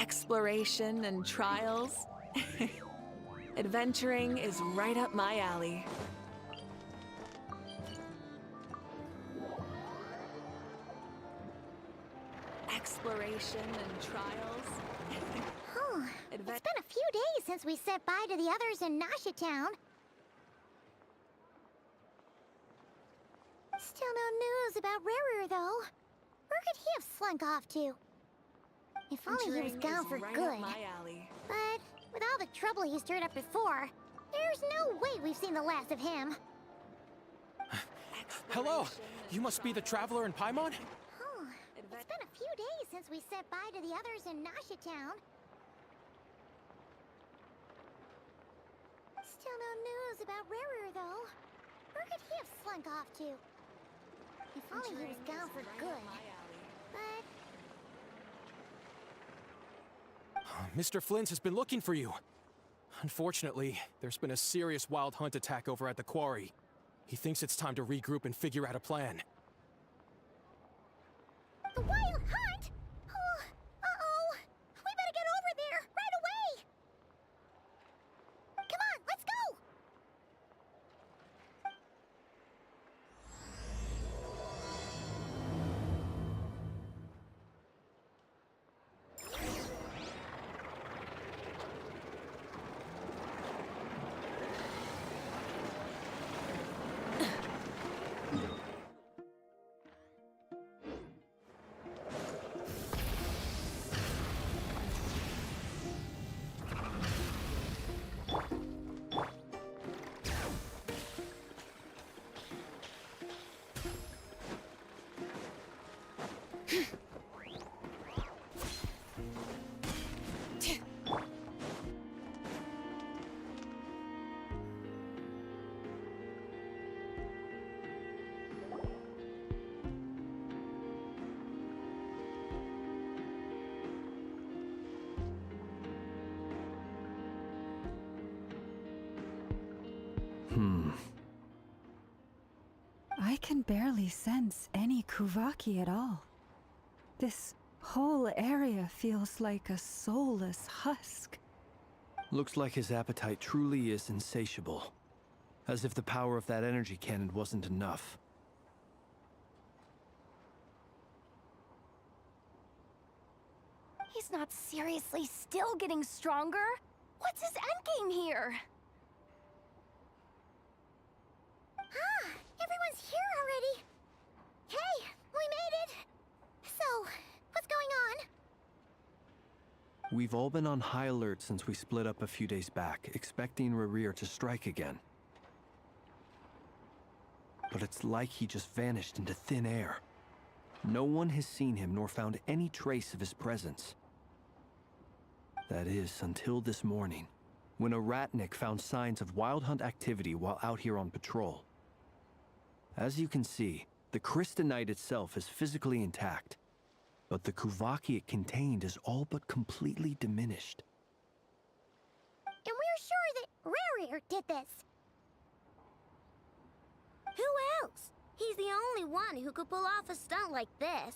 Exploration and trials. Adventuring is right up my alley. Exploration and trials. It's been a few days since we said bye to the others in Nasha Town. Still no news about Rarer, though. Where could he have slunk off to? If only he was gone for right good. Up my alley. But with all the trouble he stirred up before, there's no way we've seen the last of him. Hello! You must be the traveler in Paimon? It's been a few days since we said bye to the others in Nasha Town. Still no news about Rarer, though. Where could he have slunk off to? If only he was gone for good. But Mr. Flint has been looking for you. Unfortunately, there's been a serious wild hunt attack over at the quarry. He thinks it's time to regroup and figure out a plan. the wild hunt? Oh, uh-oh. We better get over there right away. Come on, let's go. I can barely sense any Kuvaki at all. This whole area feels like a soulless husk. Looks like his appetite truly is insatiable. As if the power of that energy cannon wasn't enough. He's not seriously still getting stronger? What's his endgame here? Ah, everyone's here already. Hey, we made it. So, what's going on? We've all been on high alert since we split up a few days back, expecting Rarir to strike again. But it's like he just vanished into thin air. No one has seen him nor found any trace of his presence. That is, until this morning, when a ratnik found signs of wild hunt activity while out here on patrol. As you can see, the crystalline itself is physically intact, but the Kuvaki it contained is all but completely diminished. And we're sure that Rarir did this. Who else? He's the only one who could pull off a stunt like this.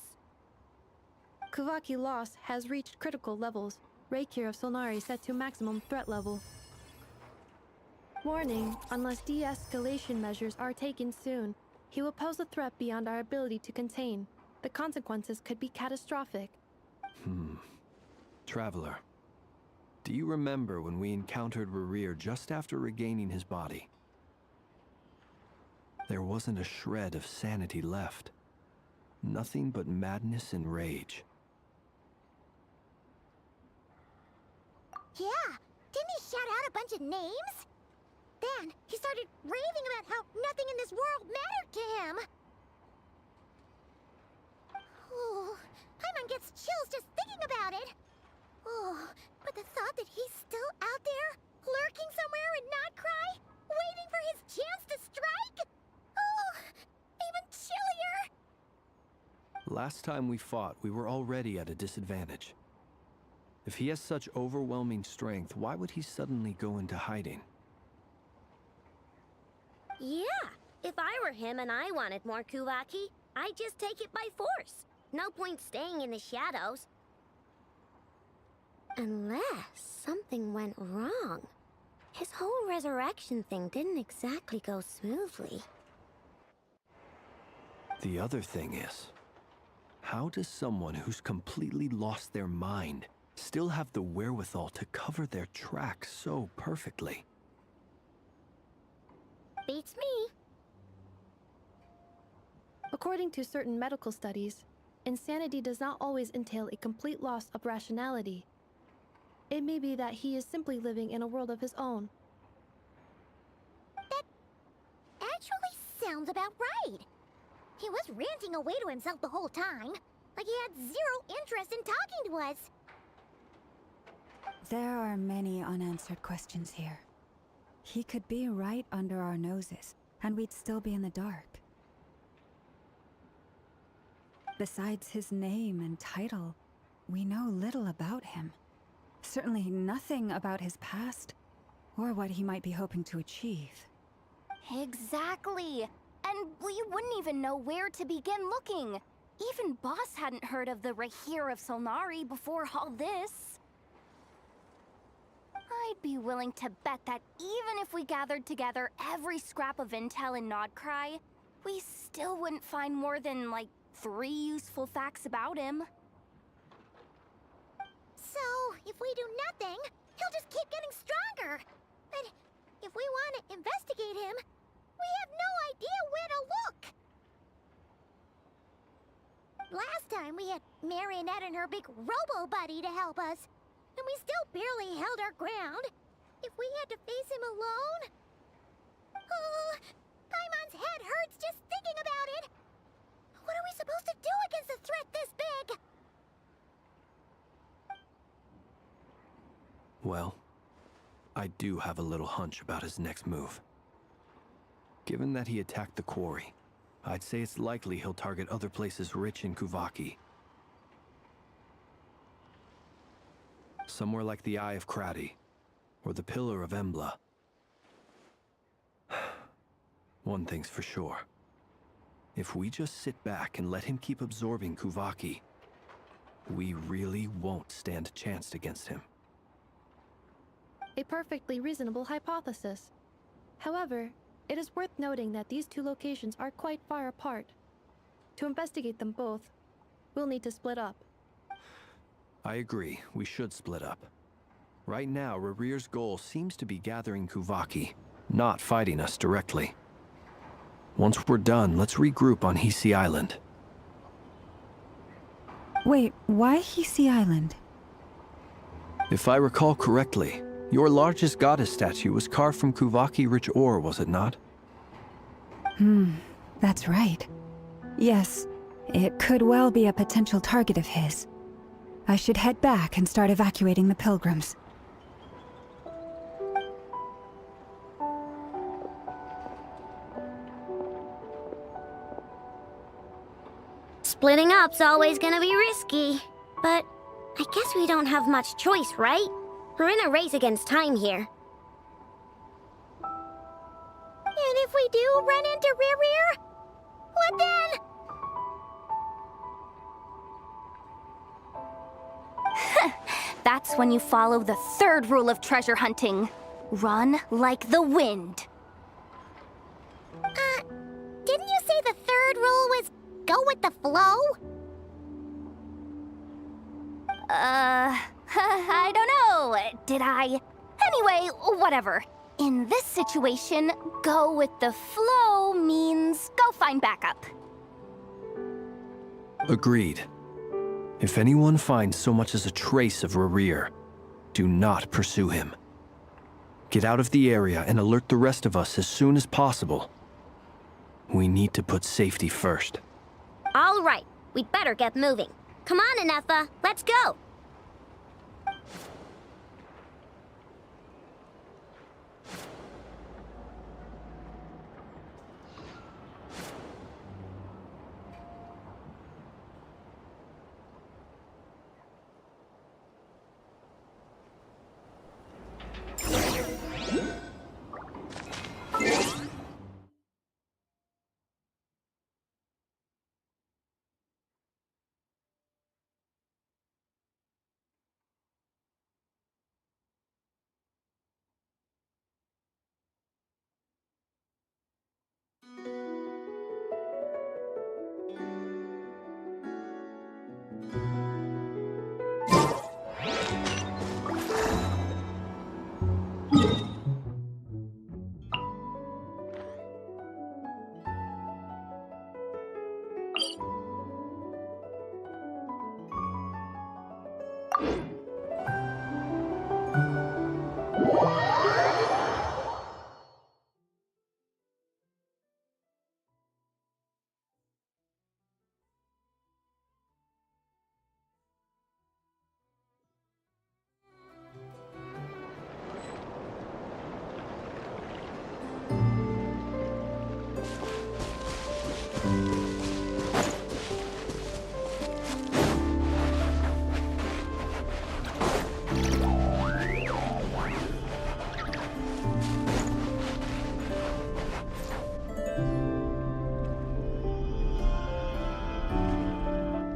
Kuvaki loss has reached critical levels. Reikir of Solnari set to maximum threat level. Warning, unless de-escalation measures are taken soon, he will pose a threat beyond our ability to contain. The consequences could be catastrophic. Traveler, do you remember when we encountered Rarir just after regaining his body? There wasn't a shred of sanity left. Nothing but madness and rage. Yeah, didn't he shout out a bunch of names? Then he started raving about how nothing in this world mattered to him. Oh, Paimon gets chills just thinking about it. Oh, but the thought that he's still out there, lurking somewhere and not cry, waiting for his chance to strike? Oh, even chillier. Last time we fought, we were already at a disadvantage. If he has such overwhelming strength, why would he suddenly go into hiding? Yeah, if I were him and I wanted more Kuvaki, I'd just take it by force. No point staying in the shadows. Unless something went wrong. His whole resurrection thing didn't exactly go smoothly. The other thing is, how does someone who's completely lost their mind still have the wherewithal to cover their tracks so perfectly? Beats me. According to certain medical studies, insanity does not always entail a complete loss of rationality. It may be that he is simply living in a world of his own. That actually sounds about right. He was ranting away to himself the whole time, like he had zero interest in talking to us. There are many unanswered questions here. He could be right under our noses, and we'd still be in the dark. Besides his name and title, we know little about him. Certainly nothing about his past, or what he might be hoping to achieve. Exactly. And we wouldn't even know where to begin looking. Even Boss hadn't heard of the Rahir of Solnari before all this. I'd be willing to bet that even if we gathered together every scrap of intel in Nodcry, we still wouldn't find more than, like, 3 useful facts about him. So, if we do nothing, he'll just keep getting stronger. But if we want to investigate him, we have no idea where to look. Last time we had Marionette and her big robo-buddy to help us, and we still barely held our ground. If we had to face him alone... Oh, Paimon's head hurts just thinking about it. What are we supposed to do against a threat this big? Well, I do have a little hunch about his next move. Given that he attacked the quarry, I'd say it's likely he'll target other places rich in Kuvaki. Somewhere like the Eye of Krati, or the Pillar of Embla. One thing's for sure. If we just sit back and let him keep absorbing Kuvaki, we really won't stand a chance against him. A perfectly reasonable hypothesis. However, it is worth noting that these 2 locations are quite far apart. To investigate them both, we'll need to split up. I agree, we should split up. Right now, Rarir's goal seems to be gathering Kuvaki, not fighting us directly. Once we're done, let's regroup on Hisi Island. Wait, why Hisi Island? If I recall correctly, your largest goddess statue was carved from Kuvaki-rich ore, was it not? That's right. Yes, it could well be a potential target of his. I should head back and start evacuating the pilgrims. Splitting up's always gonna be risky. But I guess we don't have much choice, right? We're in a race against time here. And if we do run into Rarir, what then? That's when you follow the 3rd rule of treasure hunting. Run like the wind. Didn't you say the 3rd rule was go with the flow? I don't know. Did I? Anyway, whatever. In this situation, go with the flow means go find backup. Agreed. If anyone finds so much as a trace of Rarir, do not pursue him. Get out of the area and alert the rest of us as soon as possible. We need to put safety first. All right, we'd better get moving. Come on, Inefa, let's go!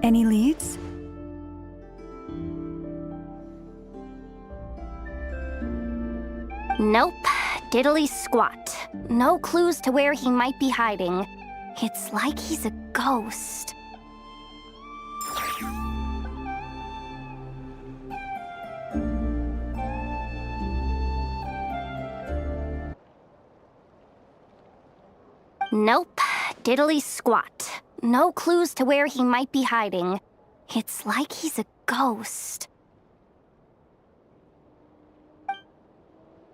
Any leads? Nope. Diddly squat. No clues to where he might be hiding. It's like he's a ghost. Nope. Diddly squat. No clues to where he might be hiding. It's like he's a ghost.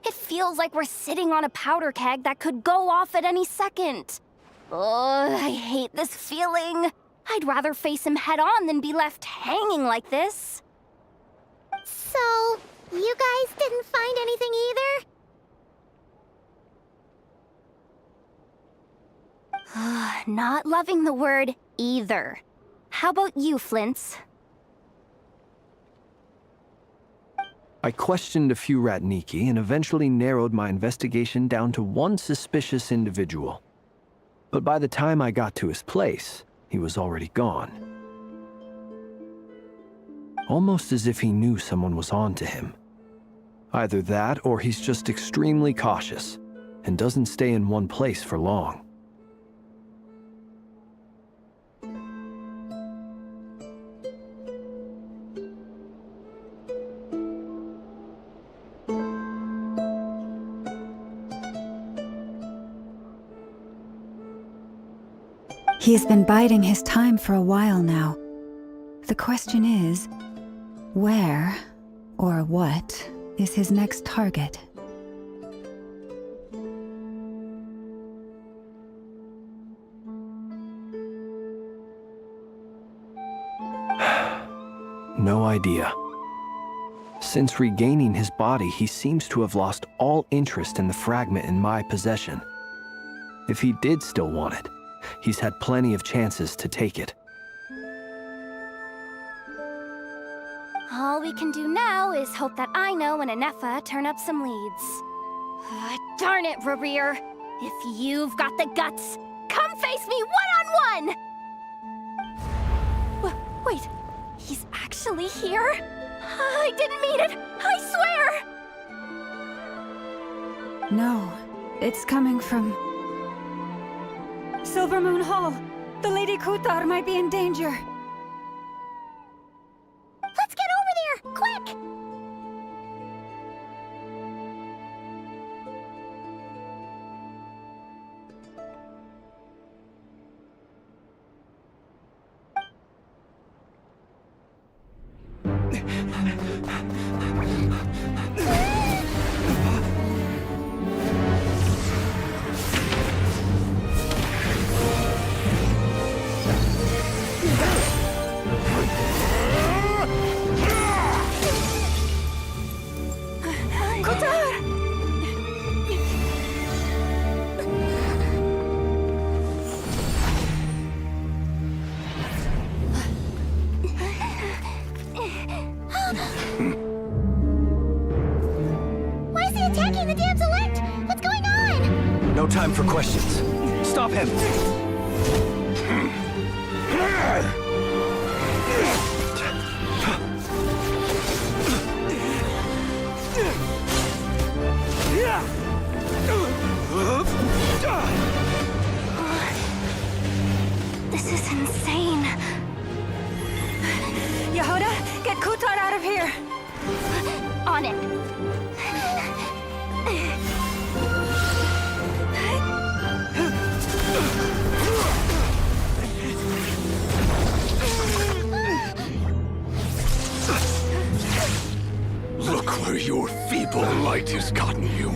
It feels like we're sitting on a powder keg that could go off at any second. Ugh, I hate this feeling. I'd rather face him head on than be left hanging like this. So, you guys didn't find anything either? Not loving the word either. How about you, Flints? I questioned a few Ratniki and eventually narrowed my investigation down to one suspicious individual. But by the time I got to his place, he was already gone. Almost as if he knew someone was on to him. Either that or he's just extremely cautious and doesn't stay in one place for long. He's been biding his time for a while now. The question is, where, or what, is his next target? No idea. Since regaining his body, he seems to have lost all interest in the fragment in my possession. If he did still want it, he's had plenty of chances to take it. All we can do now is hope that Ino and Anefa turn up some leads. Darn it, Rarir. If you've got the guts, come face me one-on-one! Wait, he's actually here? I didn't mean it, I swear! No, it's coming from... Silver Moon Hall! The Lady Kutar might be in danger! Let's get over there! Quick! Why is he attacking the damsel elect? What's going on? No time for questions. Stop him! This is insane. Yehuda, get Kutar out of here! On it. Where your feeble light has gotten you.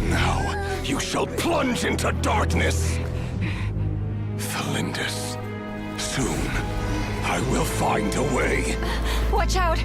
Now, you shall plunge into darkness. Thalindus, soon, I will find a way. Watch out!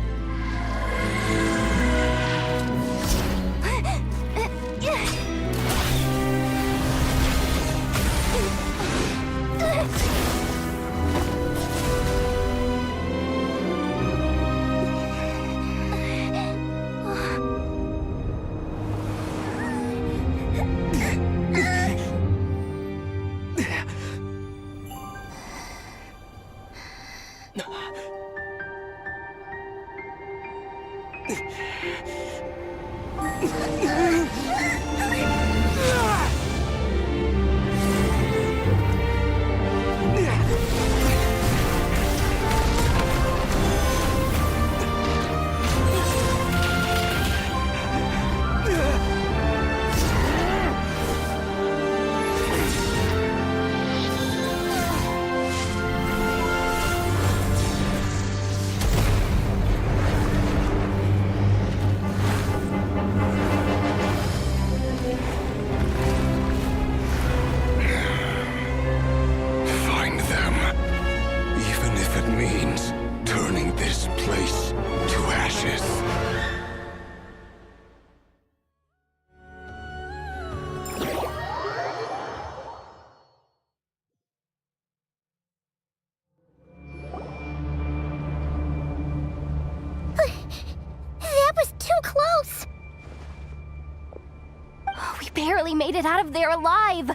Barely made it out of there alive.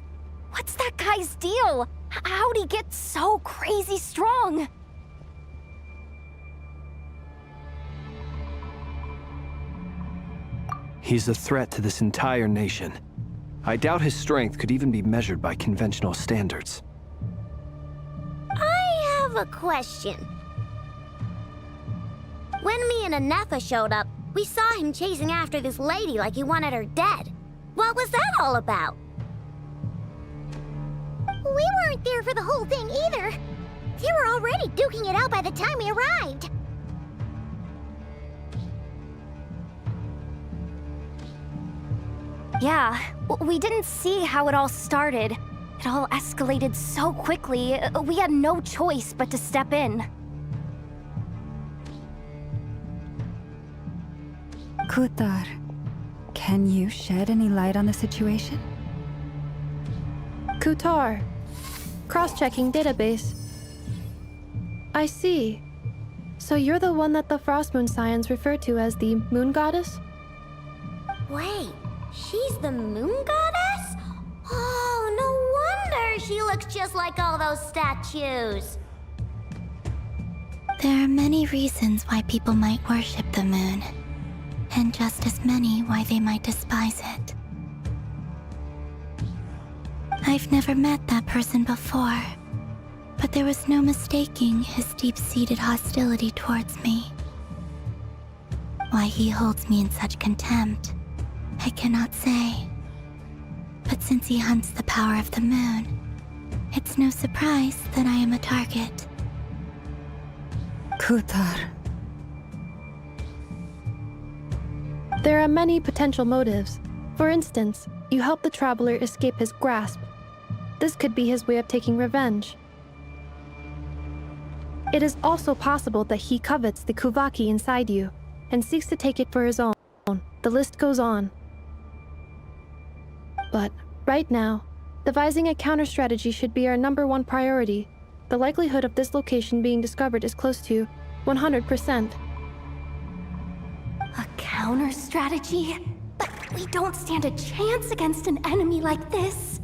What's that guy's deal? How'd he get so crazy strong? He's a threat to this entire nation. I doubt his strength could even be measured by conventional standards. I have a question. When me and Anefa showed up, we saw him chasing after this lady like he wanted her dead. What was that all about? We weren't there for the whole thing either. They were already duking it out by the time we arrived. Yeah, we didn't see how it all started. It all escalated so quickly, we had no choice but to step in. Kutar, can you shed any light on the situation? Kutar. Cross-checking database. I see. So you're the one that the Frost Moon Scions refer to as the Moon Goddess? Wait, she's the Moon Goddess? Oh, no wonder she looks just like all those statues. There are many reasons why people might worship the moon, and just as many why they might despise it. I've never met that person before, but there was no mistaking his deep-seated hostility towards me. Why he holds me in such contempt, I cannot say. But since he hunts the power of the moon, it's no surprise that I am a target. Kutar. There are many potential motives. For instance, you help the traveler escape his grasp. This could be his way of taking revenge. It is also possible that he covets the Kuvaki inside you and seeks to take it for his own. The list goes on. But right now, devising a counter-strategy should be our #1 priority. The likelihood of this location being discovered is close to 100%. A counter-strategy? But we don't stand a chance against an enemy like this.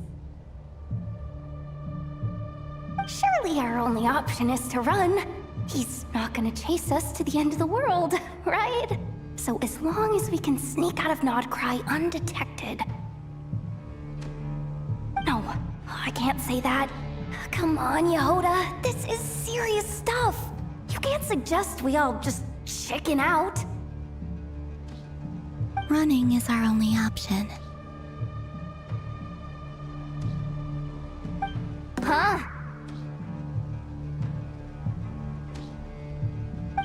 Surely our only option is to run. He's not gonna chase us to the end of the world, right? So as long as we can sneak out of Nodcry undetected... No, I can't say that. Come on, Yehoda, this is serious stuff. You can't suggest we all just chicken out. Running is our only option. Huh?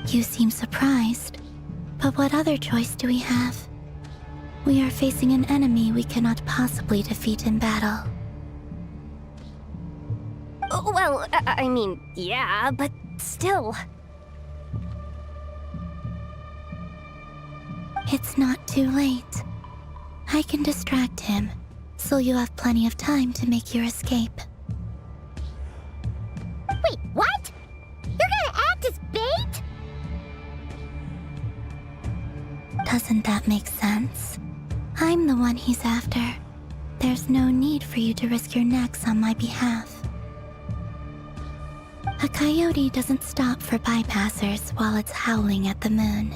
You seem surprised, But what other choice do we have? We are facing an enemy we cannot possibly defeat in battle. Well, I mean, yeah, but still. It's not too late. I can distract him, so you have plenty of time to make your escape. Wait, what? You're gonna act as bait? Doesn't that make sense? I'm the one he's after. There's no need for you to risk your necks on my behalf. A coyote doesn't stop for bypassers while it's howling at the moon.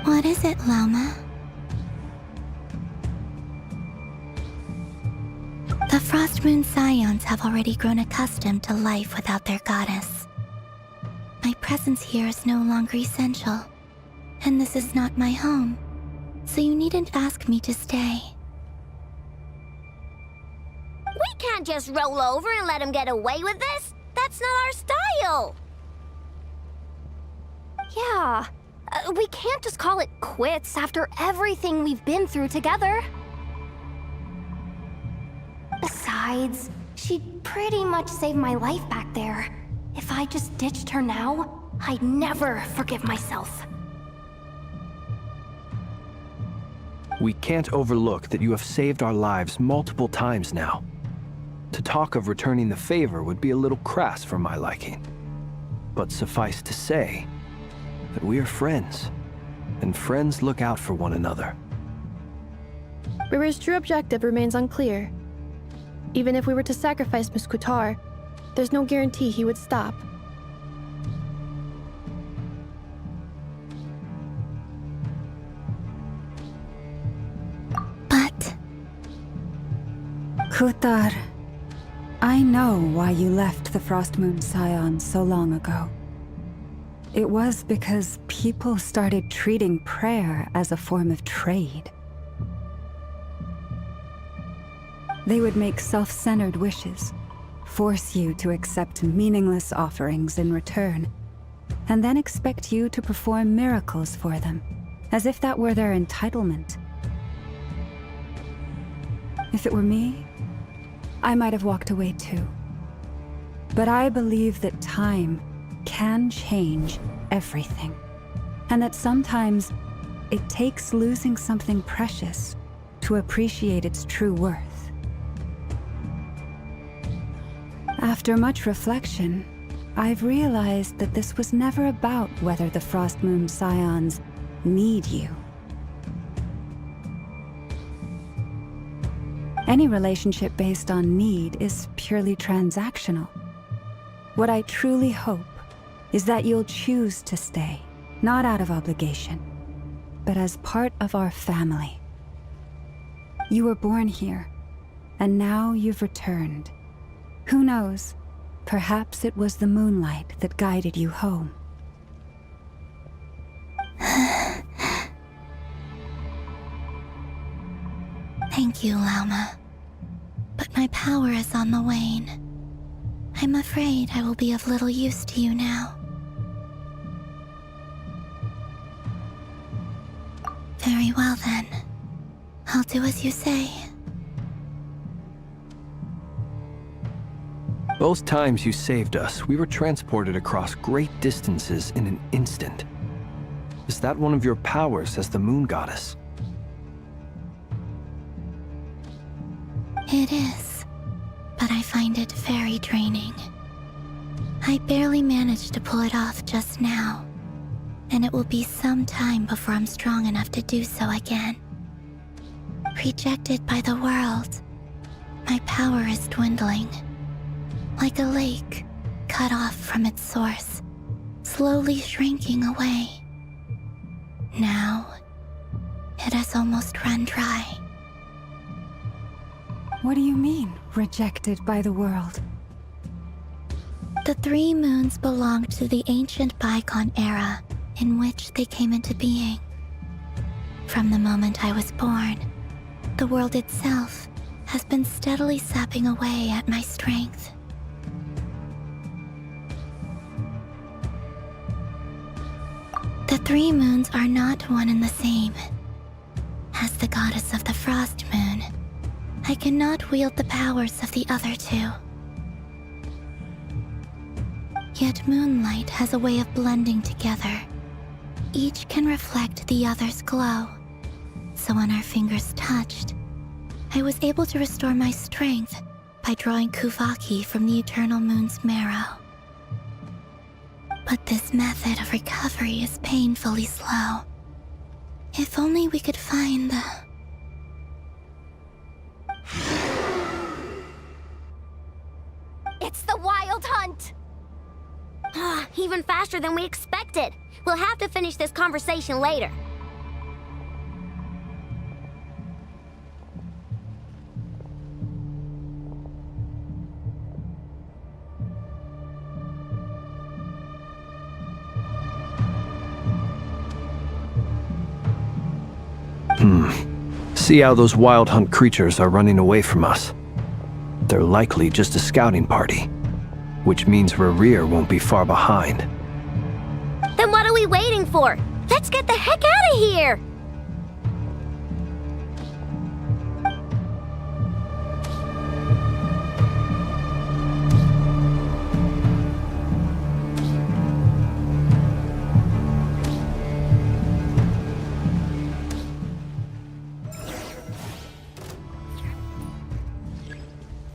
What is it, Loma? The Frost Moon Scions have already grown accustomed to life without their goddess. My presence here is no longer essential, and this is not my home, so you needn't ask me to stay. We can't just roll over and let him get away with this. That's not our style. Yeah, we can't just call it quits after everything we've been through together. Besides, she'd pretty much saved my life back there. If I just ditched her now, I'd never forgive myself. We can't overlook that you have saved our lives multiple times now. To talk of returning the favor would be a little crass for my liking. But suffice to say that we are friends, and friends look out for one another. River's true objective remains unclear. Even if we were to sacrifice Miss Kutar, there's no guarantee he would stop. But... Kutar, I know why you left the Frost Moon Scions so long ago. It was because people started treating prayer as a form of trade. They would make self-centered wishes, force you to accept meaningless offerings in return, and then expect you to perform miracles for them, as if that were their entitlement. If it were me, I might have walked away too. But I believe that time can change everything, and that sometimes it takes losing something precious to appreciate its true worth. After much reflection, I've realized that this was never about whether the Frost Moon Scions need you. Any relationship based on need is purely transactional. What I truly hope is that you'll choose to stay, not out of obligation, but as part of our family. You were born here, and now you've returned. Who knows? Perhaps it was the moonlight that guided you home. Thank you, Lauma. But my power is on the wane. I'm afraid I will be of little use to you now. Very well then. I'll do as you say. Both times you saved us, we were transported across great distances in an instant. Is that one of your powers as the Moon Goddess? It is, but I find it very draining. I barely managed to pull it off just now, and it will be some time before I'm strong enough to do so again. Rejected by the world, my power is dwindling. Like a lake, cut off from its source, slowly shrinking away. Now, it has almost run dry. What do you mean, rejected by the world? The 3 moons belonged to the ancient bygone era in which they came into being. From the moment I was born, the world itself has been steadily sapping away at my strength. The 3 moons are not one and the same. As the goddess of the Frost Moon, I cannot wield the powers of the other 2. Yet moonlight has a way of blending together. Each can reflect the other's glow. So when our fingers touched, I was able to restore my strength by drawing Kuvaki from the Eternal Moon's marrow. But this method of recovery is painfully slow. If only we could find the... It's the Wild Hunt! Even faster than we expected. We'll have to finish this conversation later. See how those Wild Hunt creatures are running away from us. They're likely just a scouting party, which means Rerir won't be far behind. Then what are we waiting for? Let's get the heck out of here!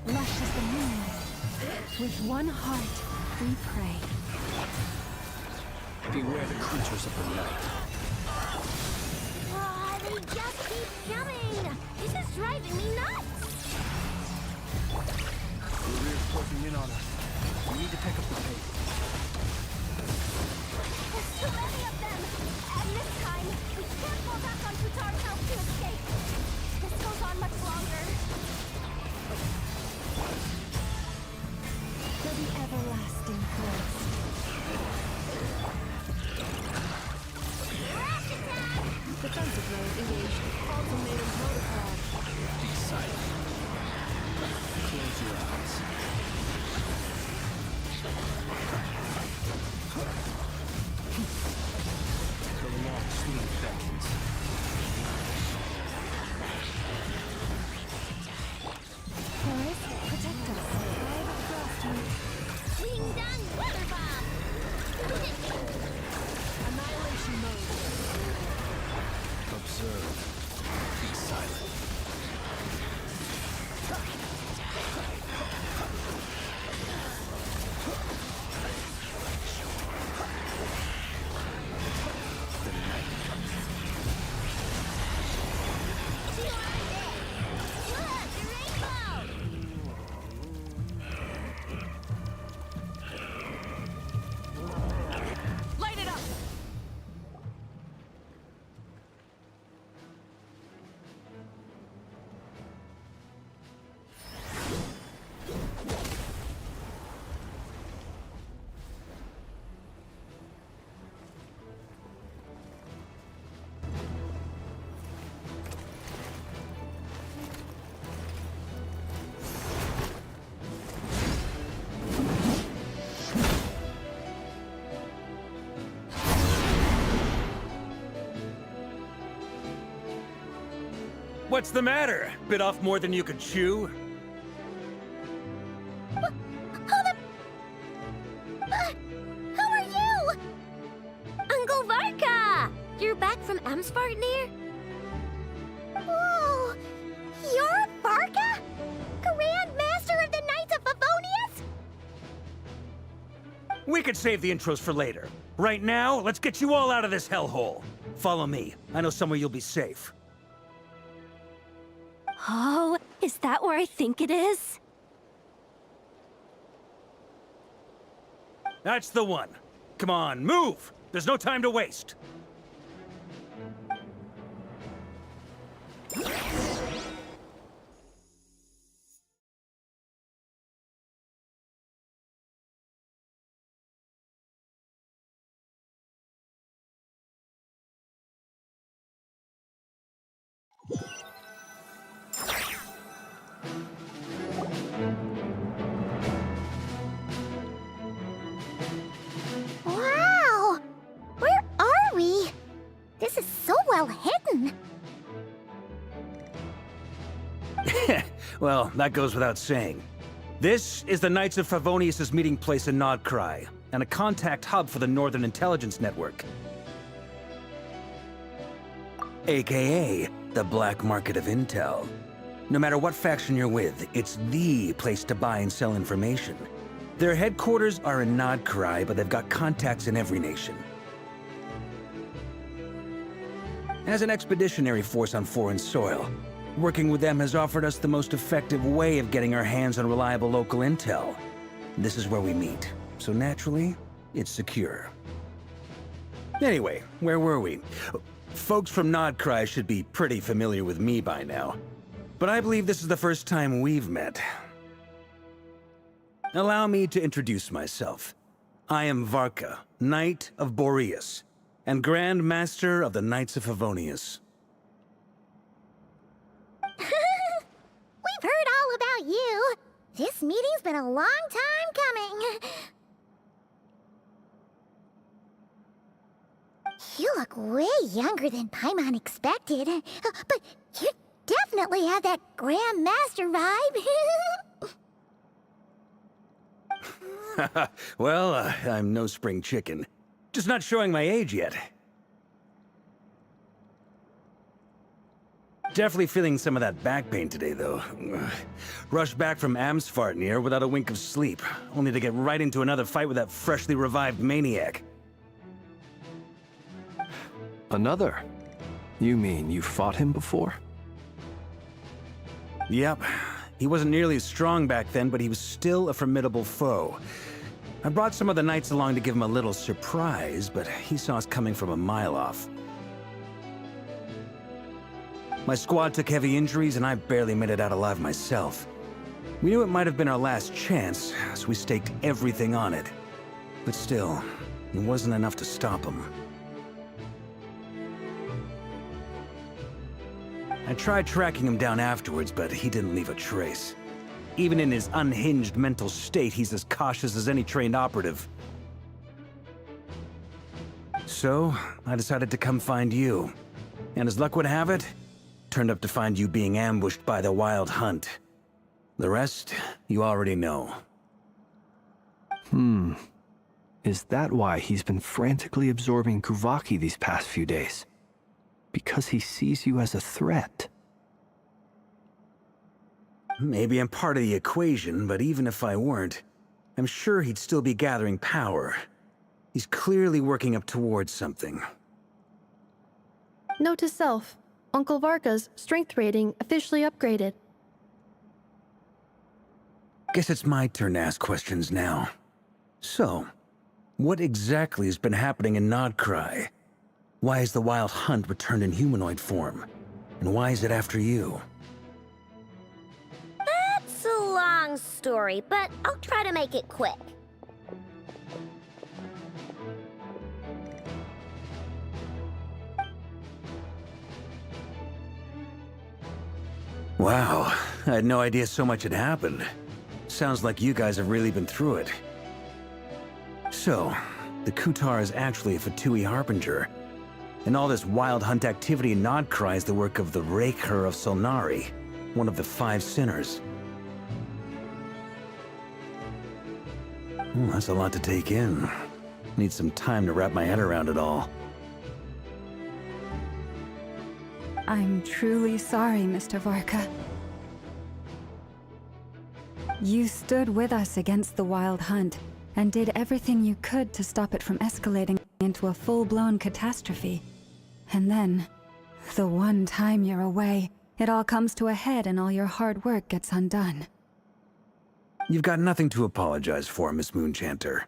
Lush as the moon. With one heart, we pray. Beware the creatures of the night. They just keep coming! This is driving me nuts! Rerir's closing in on us. We need to pick up the pace. There's too many of them! And this time, we can't fall back on Futar's house to escape. This goes on much longer. To the everlasting forest. Defensive mode engaged. Ultimatum protocol. Be silent. Close your eyes. The long, sweet vengeance. Forest, protect us. I have a frost moon. Ding dong water bomb! Annihilation mode. Observe. Be silent. Light it up! What's the matter? Bit off more than you could chew? Who are you? Uncle Varka! You're back from Amsvartnir? Whoa! You're Varka? Grand Master of the Knights of Favonius? We could save the intros for later. Right now, let's get you all out of this hellhole. Follow me. I know somewhere you'll be safe. Oh, is that where I think it is? That's the one. Come on, move! There's no time to waste. Well, that goes without saying. This is the Knights of Favonius' meeting place in Nodcry, and a contact hub for the Northern Intelligence Network. AKA, the black market of intel. No matter what faction you're with, it's the place to buy and sell information. Their headquarters are in Nodcry, but they've got contacts in every nation. As an expeditionary force on foreign soil, working with them has offered us the most effective way of getting our hands on reliable local intel. This is where we meet, so naturally, it's secure. Anyway, where were we? Folks from Nodcry should be pretty familiar with me by now, but I believe this is the first time we've met. Allow me to introduce myself. I am Varka, Knight of Boreas, and Grand Master of the Knights of Favonius. We've heard all about you. This meeting's been a long time coming. You look way younger than Paimon expected. But you definitely have that Grand Master vibe. Well, I'm no spring chicken. Just not showing my age yet. Definitely feeling some of that back pain today, though. Rushed back from Amsfartnir without a wink of sleep, only to get right into another fight with that freshly revived maniac. Another? You mean you fought him before? Yep. He wasn't nearly as strong back then, but he was still a formidable foe. I brought some of the knights along to give him a little surprise, but he saw us coming from a mile off. My squad took heavy injuries, and I barely made it out alive myself. We knew it might have been our last chance, so we staked everything on it. But still, it wasn't enough to stop him. I tried tracking him down afterwards, but he didn't leave a trace. Even in his unhinged mental state, he's as cautious as any trained operative. So, I decided to come find you. And as luck would have it, turned up to find you being ambushed by the Wild Hunt. The rest, you already know. Is that why he's been frantically absorbing Kuvaki these past few days? Because he sees you as a threat? Maybe I'm part of the equation, but even if I weren't, I'm sure he'd still be gathering power. He's clearly working up towards something. Note to self, Uncle Varka's strength rating officially upgraded. Guess it's my turn to ask questions now. So, what exactly has been happening in Nodcry? Why is the Wild Hunt returned in humanoid form? And why is it after you? That's a long story, but I'll try to make it quick. Wow, I had no idea so much had happened. Sounds like you guys have really been through it. So, the Kutar is actually a Fatui Harbinger. And all this Wild Hunt activity in Nodcry is the work of the Raker of Solnari, one of the 5 sinners. That's a lot to take in. Need some time to wrap my head around it all. I'm truly sorry, Mr. Varka. You stood with us against the Wild Hunt, and did everything you could to stop it from escalating into a full-blown catastrophe. And then, the one time you're away, it all comes to a head and all your hard work gets undone. You've got nothing to apologize for, Miss Moonchanter.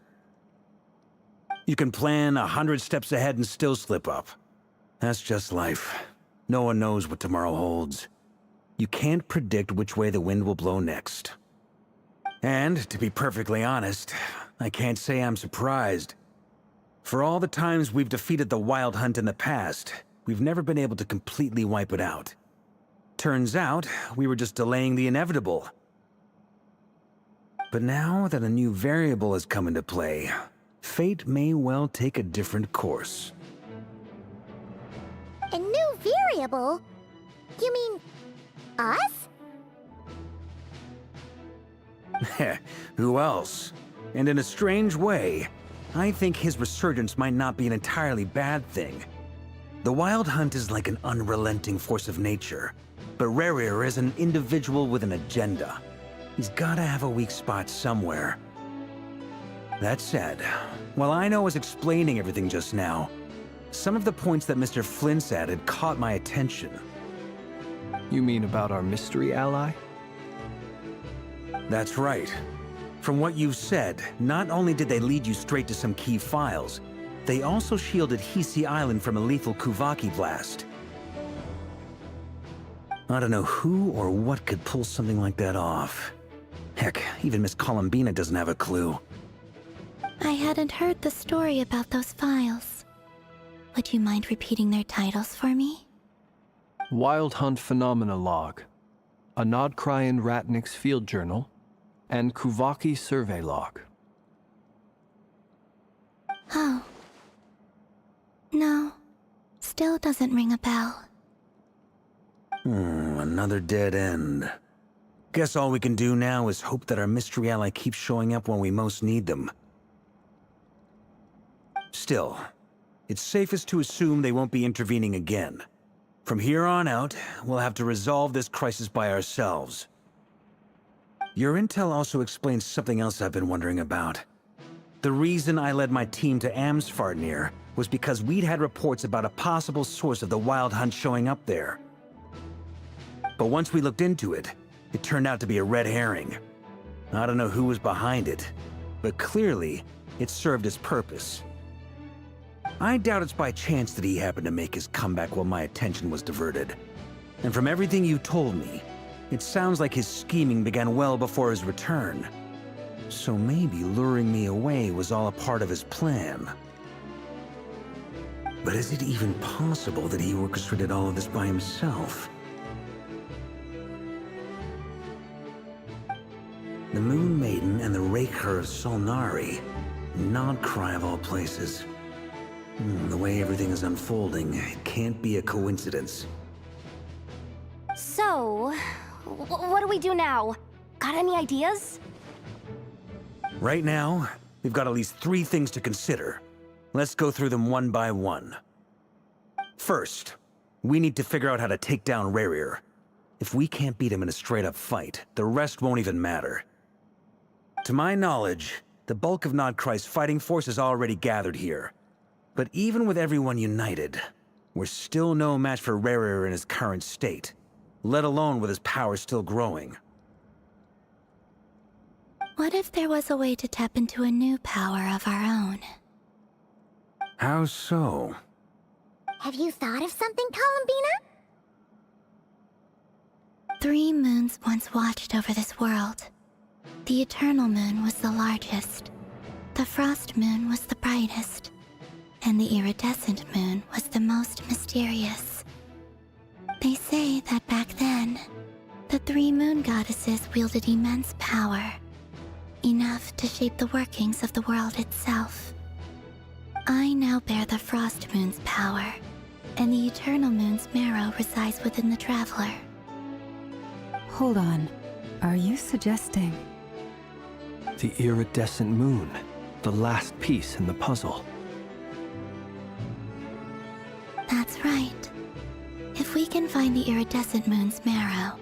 You can plan 100 steps ahead and still slip up. That's just life. No one knows what tomorrow holds. You can't predict which way the wind will blow next. And, to be perfectly honest, I can't say I'm surprised. For all the times we've defeated the Wild Hunt in the past, we've never been able to completely wipe it out. Turns out, we were just delaying the inevitable. But now that a new variable has come into play, fate may well take a different course. A new variable? You mean us? Heh, who else? And in a strange way, I think his resurgence might not be an entirely bad thing. The Wild Hunt is like an unrelenting force of nature, but Rerir is an individual with an agenda. He's gotta have a weak spot somewhere. That said, while Aino was explaining everything just now, some of the points that Mr. Flint's added caught my attention. You mean about our mystery ally? That's right. From what you've said, not only did they lead you straight to some key files, they also shielded Hisi Island from a lethal Kuvaki blast. I don't know who or what could pull something like that off. Heck, even Miss Columbina doesn't have a clue. I hadn't heard the story about those files. Would you mind repeating their titles for me? Wild Hunt Phenomena Log, a Nodcryan Ratnik's Field Journal, and Kuvaki Survey Log. Oh. No. Still doesn't ring a bell. Another dead end. Guess all we can do now is hope that our mystery ally keeps showing up when we most need them. Still, it's safest to assume they won't be intervening again. From here on out, we'll have to resolve this crisis by ourselves. Your intel also explains something else I've been wondering about. The reason I led my team to Amsfarnir was because we'd had reports about a possible source of the Wild Hunt showing up there. But once we looked into it, it turned out to be a red herring. I don't know who was behind it, but clearly, it served its purpose. I doubt it's by chance that he happened to make his comeback while my attention was diverted. And from everything you told me, it sounds like his scheming began well before his return. So maybe luring me away was all a part of his plan. But is it even possible that he orchestrated all of this by himself? The Moon Maiden and the Raker of Solnari. Nodcry of all places. The way everything is unfolding, it can't be a coincidence. So, what do we do now? Got any ideas? Right now, we've got at least 3 things to consider. Let's go through them one by one. First, we need to figure out how to take down Rerir. If we can't beat him in a straight-up fight, the rest won't even matter. To my knowledge, the bulk of Nodcry's fighting force is already gathered here. But even with everyone united, we're still no match for Rerir in his current state, let alone with his power still growing. What if there was a way to tap into a new power of our own? How so? Have you thought of something, Columbina? 3 moons once watched over this world. The Eternal Moon was the largest. The Frost Moon was the brightest. And the Iridescent Moon was the most mysterious. They say that back then, the 3 moon goddesses wielded immense power. Enough to shape the workings of the world itself. I now bear the Frost Moon's power, and the Eternal Moon's marrow resides within the Traveler. Hold on. Are you suggesting... The Iridescent Moon, the last piece in the puzzle. That's right. If we can find the Iridescent Moon's marrow,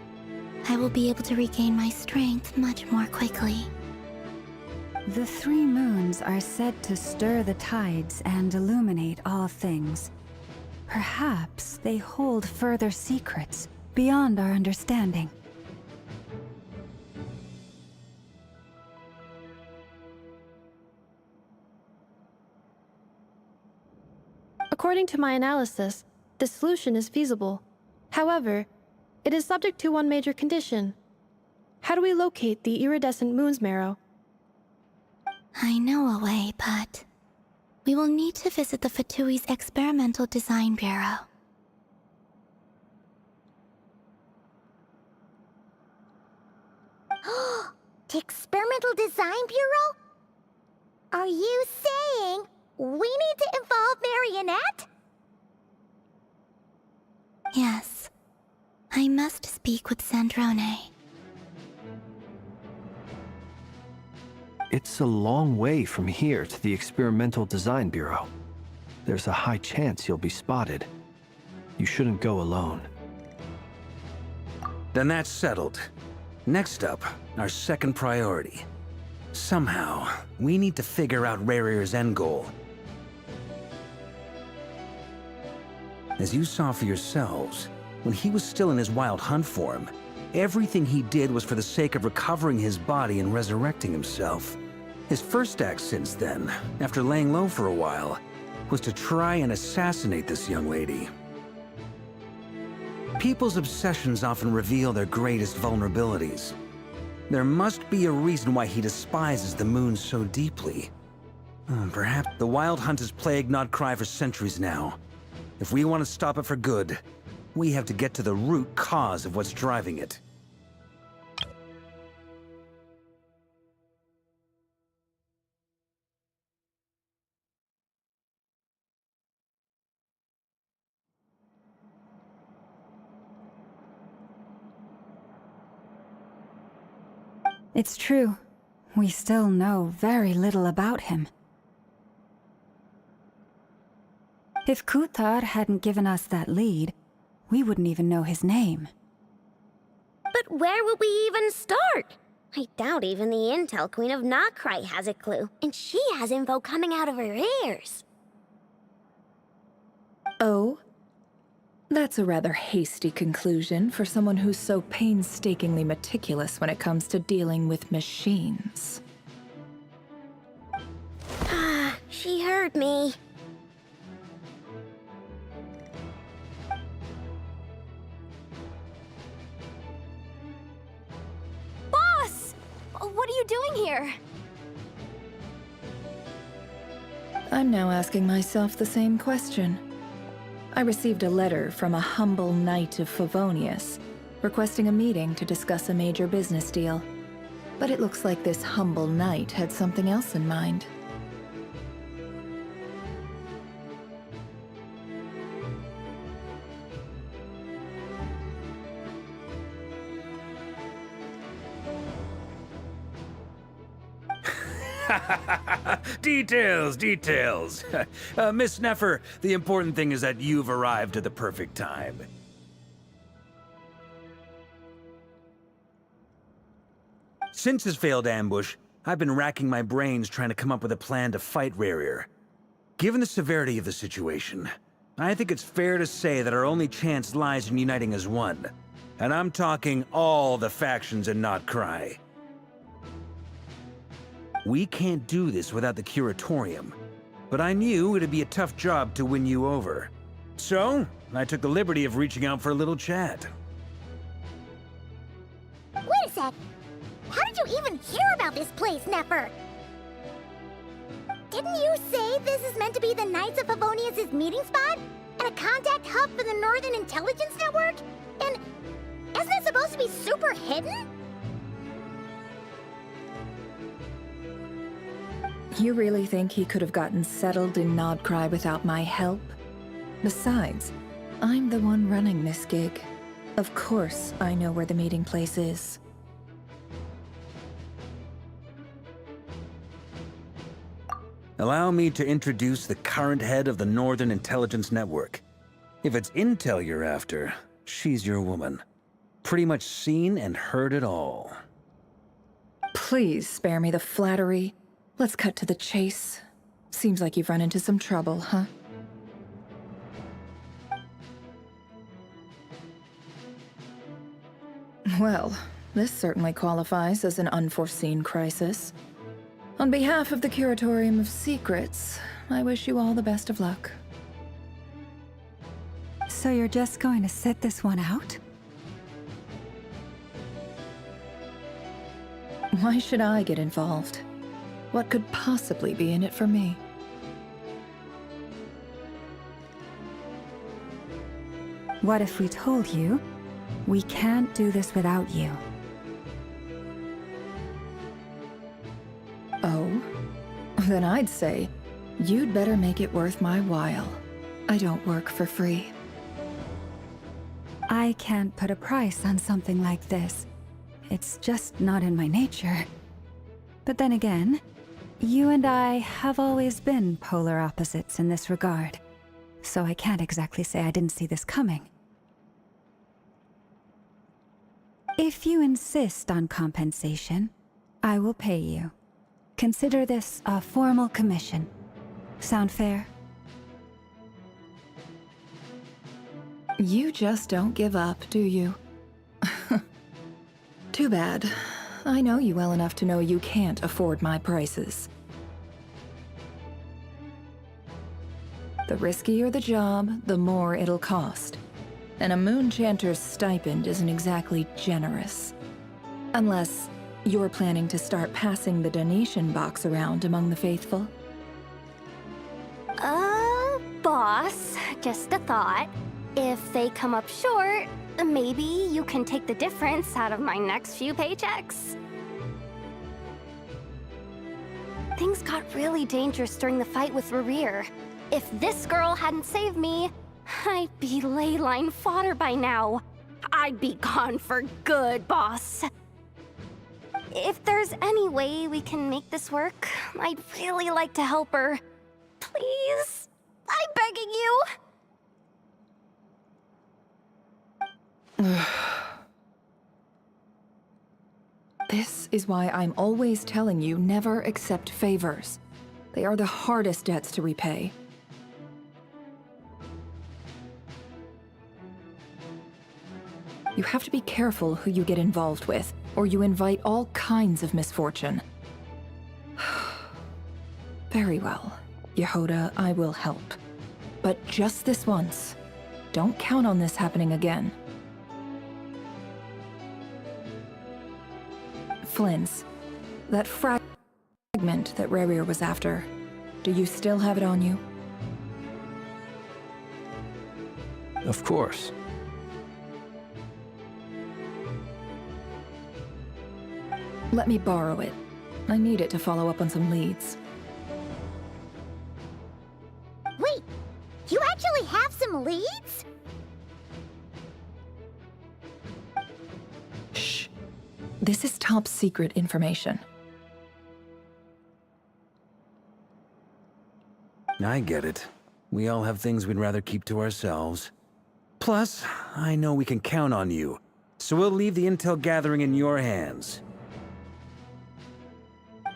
I will be able to regain my strength much more quickly. The 3 moons are said to stir the tides and illuminate all things. Perhaps they hold further secrets beyond our understanding. According to my analysis, this solution is feasible. However, it is subject to one major condition. How do we locate the Iridescent Moon's marrow? I know a way, but... we will need to visit the Fatui's Experimental Design Bureau. The Experimental Design Bureau? Are you saying we need to involve Marionette? Yes. I must speak with Sandrone. It's a long way from here to the Experimental Design Bureau. There's a high chance you'll be spotted. You shouldn't go alone. Then that's settled. Next up, our second priority. Somehow, we need to figure out Rarir's end goal. As you saw for yourselves, when he was still in his wild hunt form, everything he did was for the sake of recovering his body and resurrecting himself. His first act since then, after laying low for a while, was to try and assassinate this young lady. People's obsessions often reveal their greatest vulnerabilities. There must be a reason why he despises the moon so deeply. Perhaps the Wild Hunt has plagued Notcry for centuries now. If we want to stop it for good, we have to get to the root cause of what's driving it. It's true. We still know very little about him. If Kuthar hadn't given us that lead, we wouldn't even know his name. But where would we even start? I doubt even the Intel Queen of Notcry has a clue, and she has info coming out of her ears. Oh? That's a rather hasty conclusion for someone who's so painstakingly meticulous when it comes to dealing with machines. Ah, she heard me. Boss! What are you doing here? I'm now asking myself the same question. I received a letter from a humble knight of Favonius, requesting a meeting to discuss a major business deal. But it looks like this humble knight had something else in mind. Details, details. Miss Neffer, the important thing is that you've arrived at the perfect time. Since his failed ambush, I've been racking my brains trying to come up with a plan to fight Rarir. Given the severity of the situation, I think it's fair to say that our only chance lies in uniting as one. And I'm talking all the factions in Notcry. We can't do this without the Curatorium, but I knew it'd be a tough job to win you over. So, I took the liberty of reaching out for a little chat. Wait a sec. How did you even hear about this place, Neffer? Didn't you say this is meant to be the Knights of Favonius' meeting spot? And a contact hub for the Northern Intelligence Network? And isn't it supposed to be super hidden? You really think he could have gotten settled in Notcry without my help? Besides, I'm the one running this gig. Of course I know where the meeting place is. Allow me to introduce the current head of the Northern Intelligence Network. If it's intel you're after, she's your woman. Pretty much seen and heard it all. Please spare me the flattery. Let's cut to the chase. Seems like you've run into some trouble, huh? Well, this certainly qualifies as an unforeseen crisis. On behalf of the Curatorium of Secrets, I wish you all the best of luck. So you're just going to sit this one out? Why should I get involved? What could possibly be in it for me? What if we told you we can't do this without you? Oh? Then I'd say, you'd better make it worth my while. I don't work for free. I can't put a price on something like this. It's just not in my nature. But then again, you and I have always been polar opposites in this regard, so I can't exactly say I didn't see this coming. If you insist on compensation, I will pay you. Consider this a formal commission. Sound fair? You just don't give up, do you? Too bad. I know you well enough to know you can't afford my prices. The riskier the job, the more it'll cost. And a moon chanter's stipend isn't exactly generous. Unless you're planning to start passing the donation box around among the faithful. Boss, just a thought. If they come up short, maybe you can take the difference out of my next few paychecks. Things got really dangerous during the fight with Rerir. If this girl hadn't saved me, I'd be ley line fodder by now. I'd be gone for good, boss. If there's any way we can make this work, I'd really like to help her. Please, I'm begging you. This is why I'm always telling you never accept favors. They are the hardest debts to repay. You have to be careful who you get involved with, or you invite all kinds of misfortune. Very well, Yehoda, I will help. But just this once. Don't count on this happening again. Flynn's. That fragment that Rerir was after. Do you still have it on you? Of course. Let me borrow it. I need it to follow up on some leads. Wait, you actually have some leads? Shh. This is top secret information. I get it. We all have things we'd rather keep to ourselves. Plus, I know we can count on you, so we'll leave the intel gathering in your hands.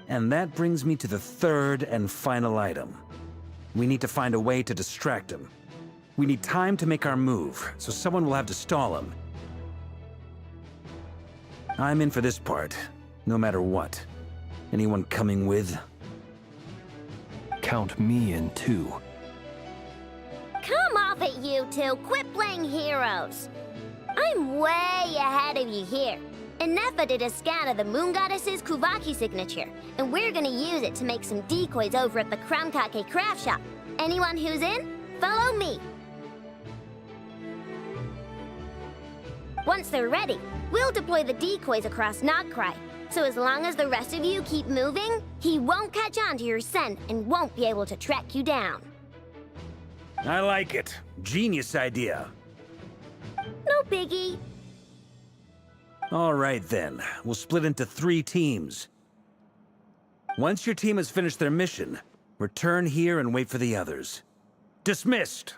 And that brings me to the third and final item. We need to find a way to distract him. We need time to make our move, so someone will have to stall him. I'm in for this part, no matter what. Anyone coming with? Count me in too. Come off it, you two. Quit playing heroes. I'm way ahead of you here. Nefa did a scan of the Moon Goddess's Kuvaki signature, and we're gonna use it to make some decoys over at the Kramkake craft shop. Anyone who's in, follow me. Once they're ready, we'll deploy the decoys across Nagcry. So as long as the rest of you keep moving, he won't catch on to your scent and won't be able to track you down. I like it. Genius idea. No biggie. All right then, we'll split into 3 teams. Once your team has finished their mission, return here and wait for the others. Dismissed!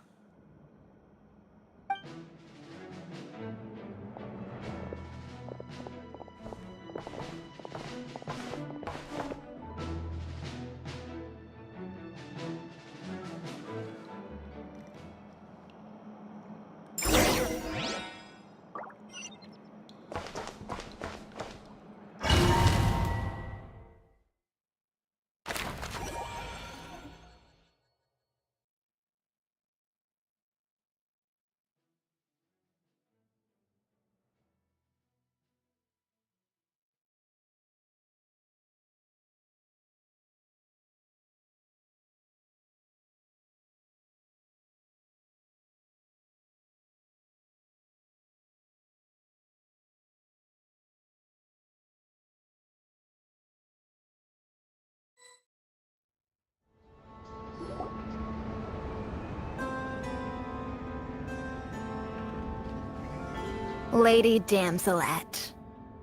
Lady Damselette.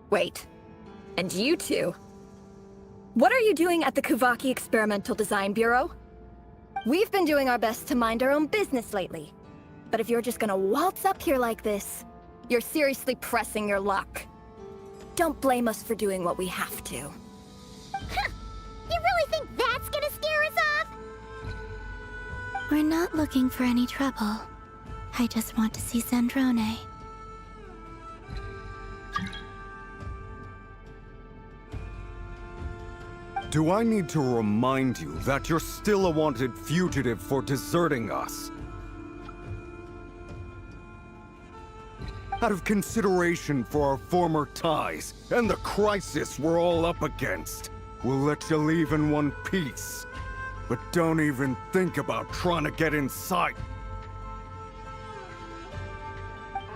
Wait, and you two? What are you doing at the Kuvaki Experimental Design Bureau? We've been doing our best to mind our own business lately. But if you're just gonna waltz up here like this, you're seriously pressing your luck. Don't blame us for doing what we have to. Huh! You really think that's gonna scare us off? We're not looking for any trouble. I just want to see Zandrone. Do I need to remind you that you're still a wanted fugitive for deserting us? Out of consideration for our former ties and the crisis we're all up against, we'll let you leave in one piece. But don't even think about trying to get inside.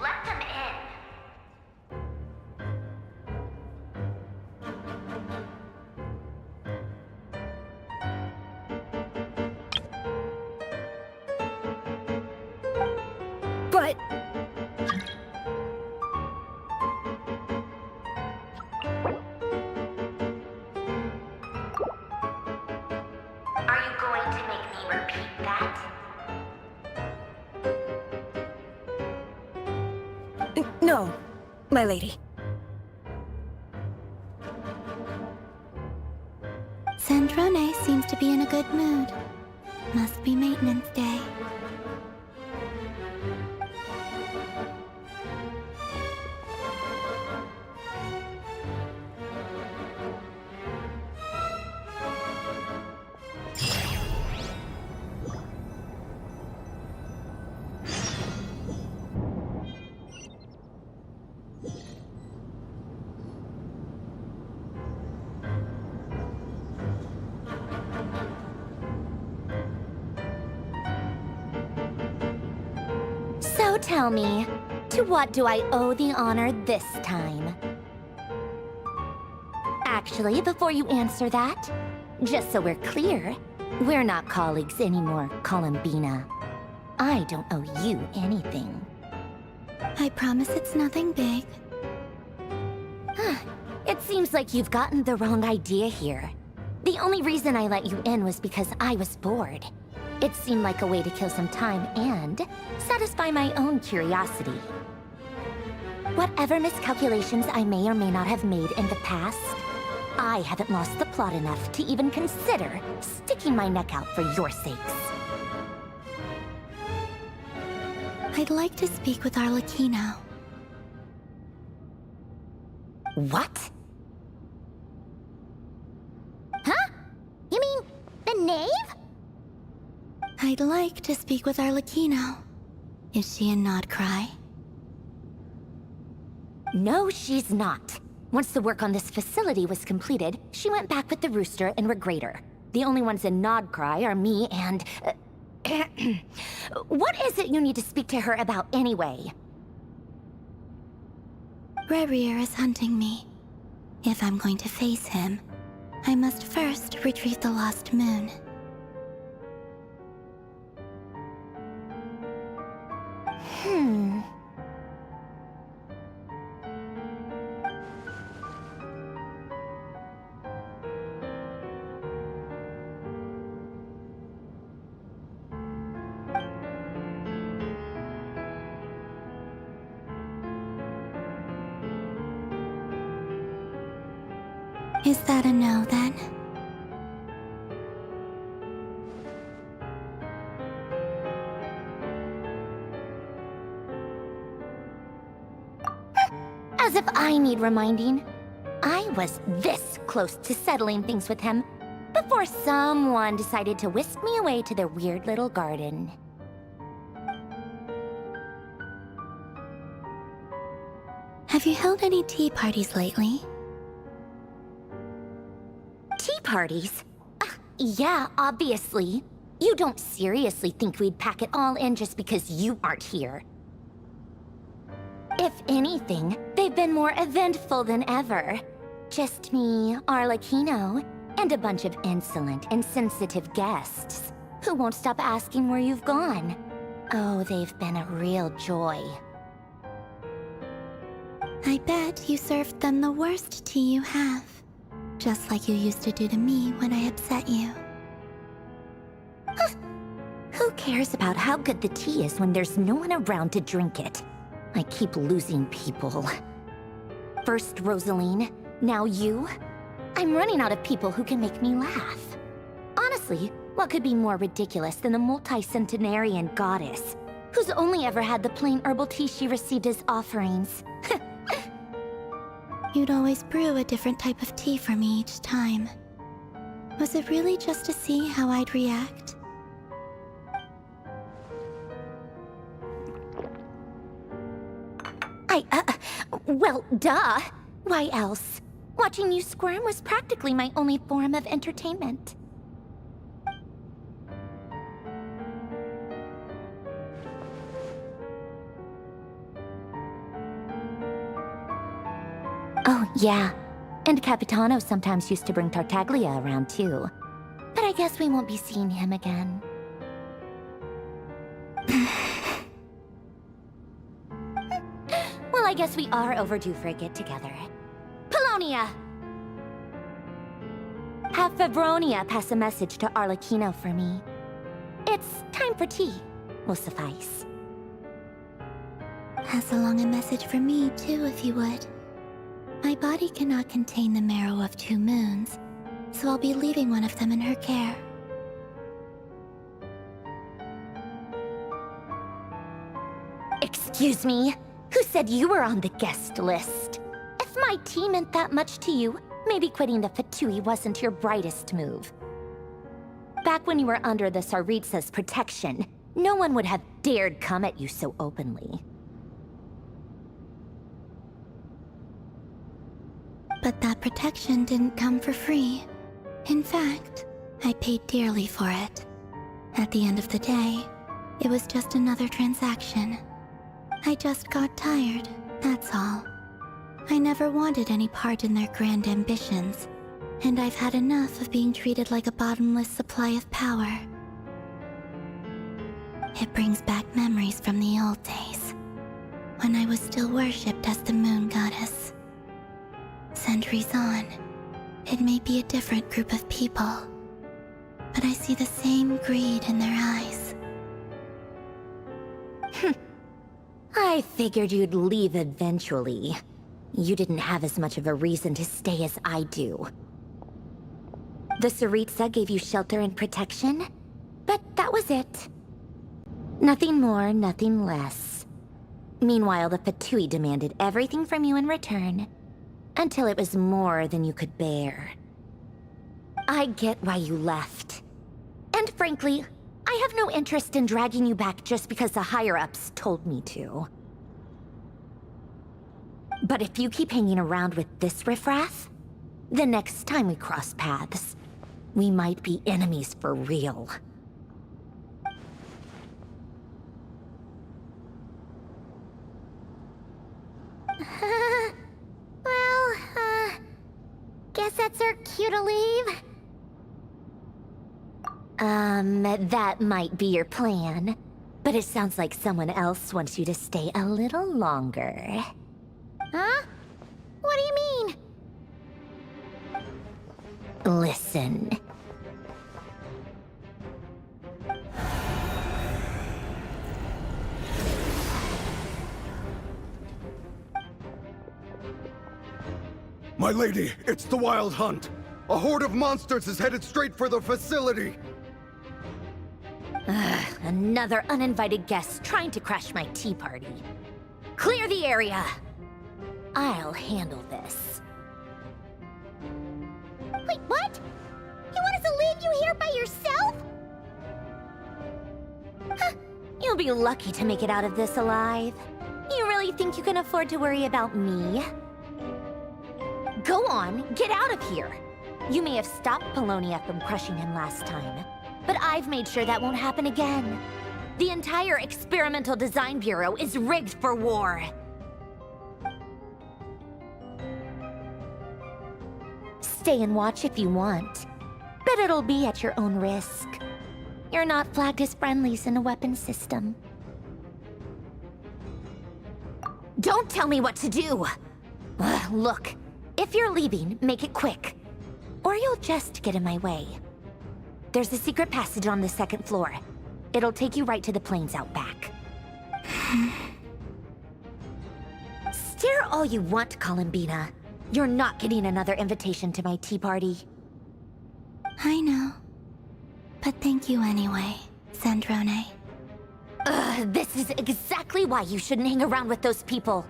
Let them in. But... Are you going to make me repeat that? No, my lady. Zandrone seems to be in a good mood. Must be maintenance day. So tell me, to what do I owe the honor this time? Actually, before you answer that, just so we're clear, we're not colleagues anymore, Columbina. I don't owe you anything. I promise it's nothing big. It seems like you've gotten the wrong idea here. The only reason I let you in was because I was bored. It seemed like a way to kill some time and satisfy my own curiosity. Whatever miscalculations I may or may not have made in the past, I haven't lost the plot enough to even consider sticking my neck out for your sakes. I'd like to speak with Arlecchino. What? Huh? You mean the knave? I'd like to speak with Arlecchino. Is she in Nodcry? No, she's not. Once the work on this facility was completed, she went back with the Rooster and Regrator. The only ones in Nodcry are me and... What is it you need to speak to her about anyway? Rerir is hunting me. If I'm going to face him, I must first retrieve the lost moon. Is that a no, then? As if I need reminding. I was this close to settling things with him before someone decided to whisk me away to their weird little garden. Have you held any tea parties lately? Tea parties? Yeah, obviously. You don't seriously think we'd pack it all in just because you aren't here. If anything, they've been more eventful than ever. Just me, Arlecchino, and a bunch of insolent and sensitive guests who won't stop asking where you've gone. Oh, they've been a real joy. I bet you served them the worst tea you have. Just like you used to do to me when I upset you. Who cares about how good the tea is when there's no one around to drink it? I keep losing people. First Rosaline, now you. I'm running out of people who can make me laugh. Honestly, what could be more ridiculous than the multi-centenarian goddess, who's only ever had the plain herbal tea she received as offerings? You'd always brew a different type of tea for me each time. Was it really just to see how I'd react? Well, duh. Why else? Watching you squirm was practically my only form of entertainment. Oh, yeah. And Capitano sometimes used to bring Tartaglia around, too. But I guess we won't be seeing him again. Well, I guess we are overdue for a get-together. Polonia! Have Febronia pass a message to Arlecchino for me. It's time for tea. Will suffice. Pass along a message for me, too, if you would. My body cannot contain the marrow of 2 moons, so I'll be leaving one of them in her care. Excuse me? Who said you were on the guest list? If my tea meant that much to you, maybe quitting the Fatui wasn't your brightest move. Back when you were under the Tsaritsa's protection, no one would have dared come at you so openly. But that protection didn't come for free. In fact, I paid dearly for it. At the end of the day, it was just another transaction. I just got tired, that's all. I never wanted any part in their grand ambitions, and I've had enough of being treated like a bottomless supply of power. It brings back memories from the old days, when I was still worshipped as the moon goddess. Centuries on, it may be a different group of people, but I see the same greed in their eyes. I figured you'd leave eventually. You didn't have as much of a reason to stay as I do. The Tsaritsa gave you shelter and protection, but that was it. Nothing more, nothing less. Meanwhile, the Fatui demanded everything from you in return, until it was more than you could bear. I get why you left. And frankly, I have no interest in dragging you back just because the higher-ups told me to. But if you keep hanging around with this riffraff, the next time we cross paths, we might be enemies for real. Guess that's our cue to leave. That might be your plan. But it sounds like someone else wants you to stay a little longer. Huh? What do you mean? Listen. My lady, it's the Wild Hunt. A horde of monsters is headed straight for the facility. Another uninvited guest trying to crash my tea party. Clear the area! I'll handle this. Wait, what? You want us to leave you here by yourself? You'll be lucky to make it out of this alive. You really think you can afford to worry about me? Go on, get out of here! You may have stopped Polonia from crushing him last time, but I've made sure that won't happen again. The entire Experimental Design Bureau is rigged for war. Stay and watch if you want, but it'll be at your own risk. You're not flagged as friendlies in a weapons system. Don't tell me what to do! Look, if you're leaving, make it quick. or you'll just get in my way. There's a secret passage on the second floor. It'll take you right to the plains out back. Stare all you want, Columbina. You're not getting another invitation to my tea party. I know. But thank you anyway, Sandrone. Ugh, this is exactly why you shouldn't hang around with those people.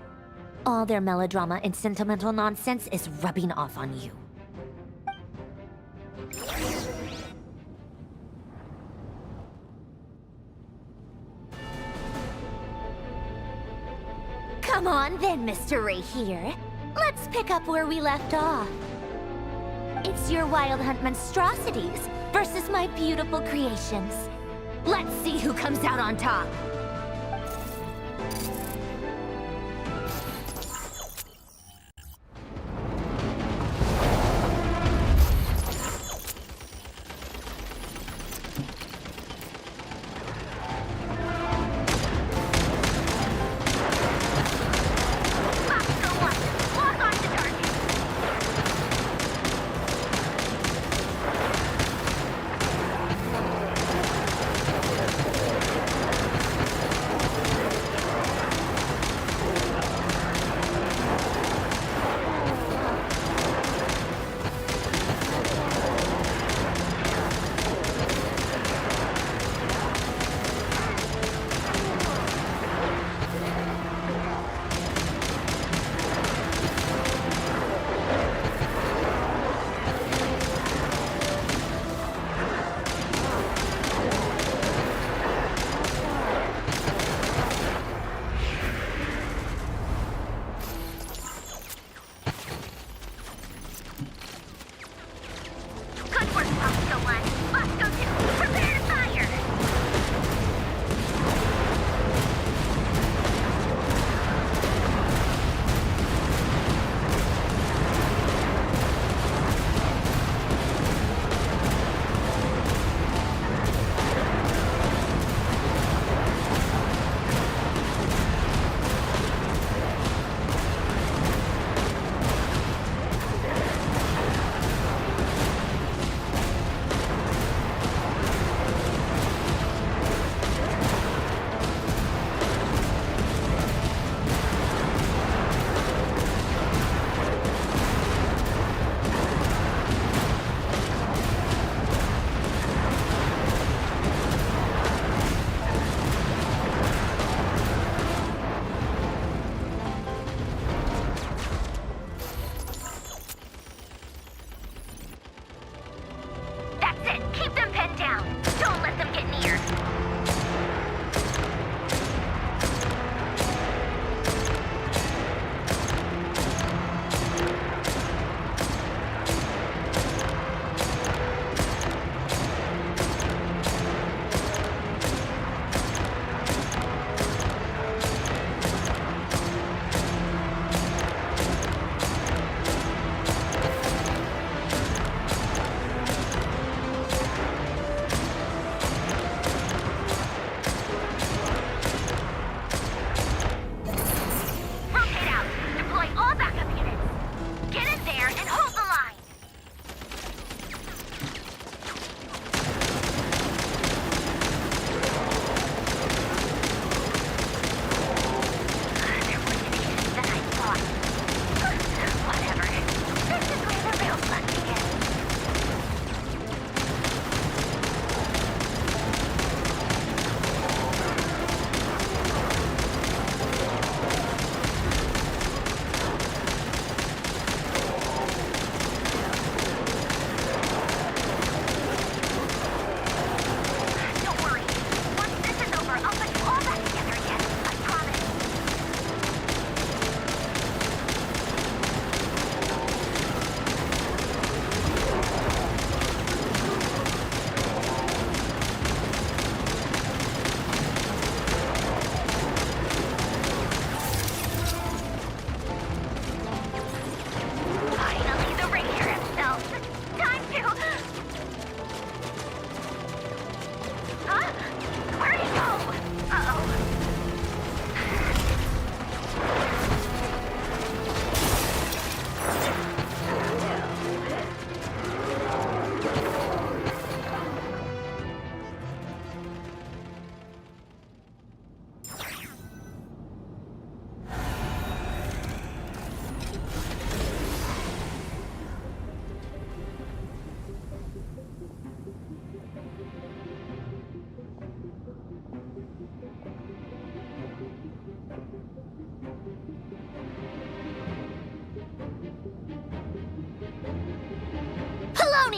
All their melodrama and sentimental nonsense is rubbing off on you. Come on then, Mr. Ray here. Let's pick up where we left off. It's your Wild Hunt monstrosities versus my beautiful creations. Let's see who comes out on top.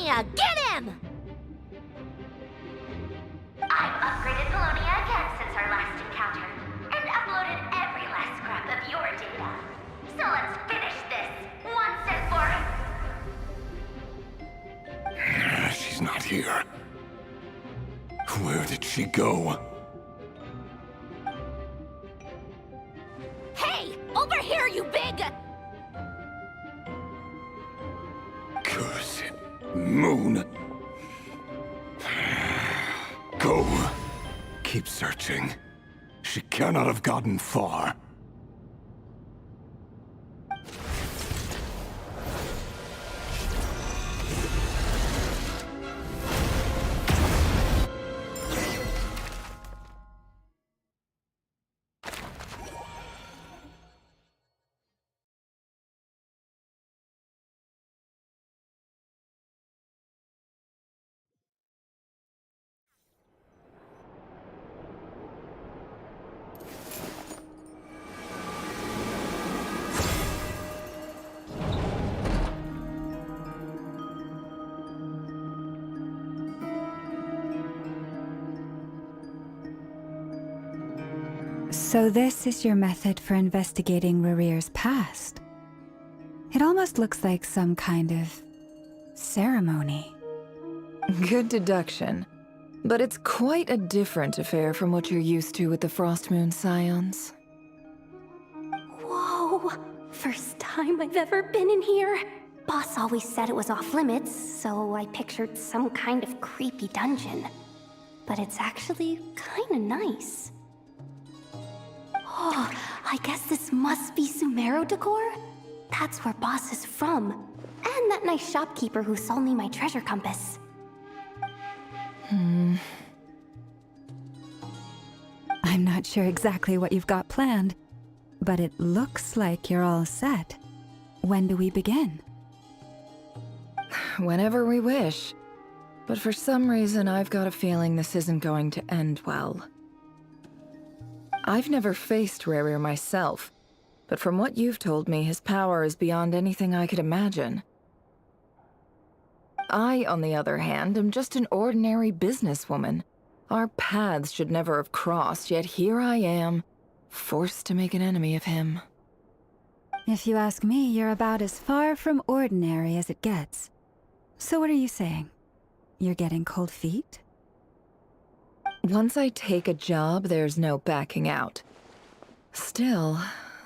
Paulownia! Get him! I've upgraded Polonia again since our last encounter, and uploaded every last scrap of your data. So let's finish this, once and for... She's not here. Where did she go? Hey! Over here, you big... Curse it, Moon. Go. Keep searching. She cannot have gotten far. So this is your method for investigating Rarir's past? It almost looks like some kind of ceremony. Good deduction. But it's quite a different affair from what you're used to with the Frostmoon Scions. Whoa! First time I've ever been in here. Boss always said it was off limits, so I pictured some kind of creepy dungeon. But it's actually kinda nice. Oh, I guess this must be Sumero decor? That's where Boss is from. And that nice shopkeeper who sold me my treasure compass. I'm not sure exactly what you've got planned, but it looks like you're all set. When do we begin? Whenever we wish. But for some reason, I've got a feeling this isn't going to end well. I've never faced Rarir myself, but from what you've told me, his power is beyond anything I could imagine. I, on the other hand, am just an ordinary businesswoman. Our paths should never have crossed, yet here I am, forced to make an enemy of him. If you ask me, you're about as far from ordinary as it gets. So what are you saying? You're getting cold feet? Once I take a job, there's no backing out. Still,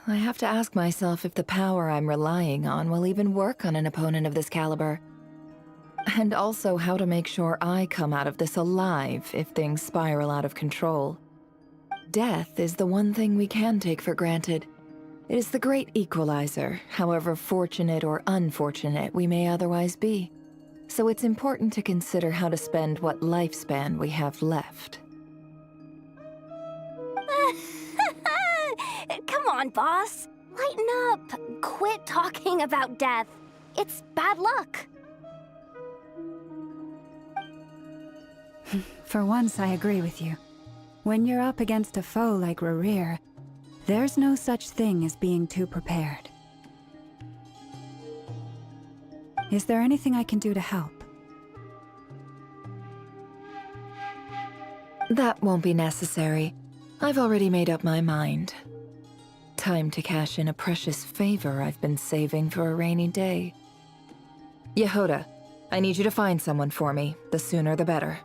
I have to ask myself if the power I'm relying on will even work on an opponent of this caliber. And also how to make sure I come out of this alive if things spiral out of control. Death is the one thing we can take for granted. It is the great equalizer, however fortunate or unfortunate we may otherwise be. So it's important to consider how to spend what lifespan we have left. Come on, boss. Lighten up. Quit talking about death. It's bad luck. For once, I agree with you. When you're up against a foe like Rarir, there's no such thing as being too prepared. Is there anything I can do to help? That won't be necessary. I've already made up my mind. Time to cash in a precious favor I've been saving for a rainy day. Yehoda, I need you to find someone for me. The sooner the better.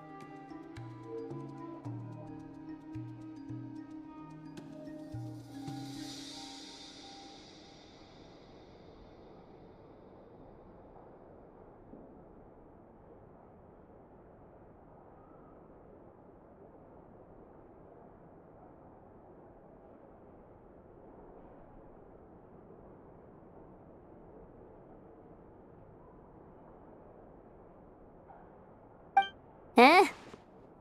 Eh?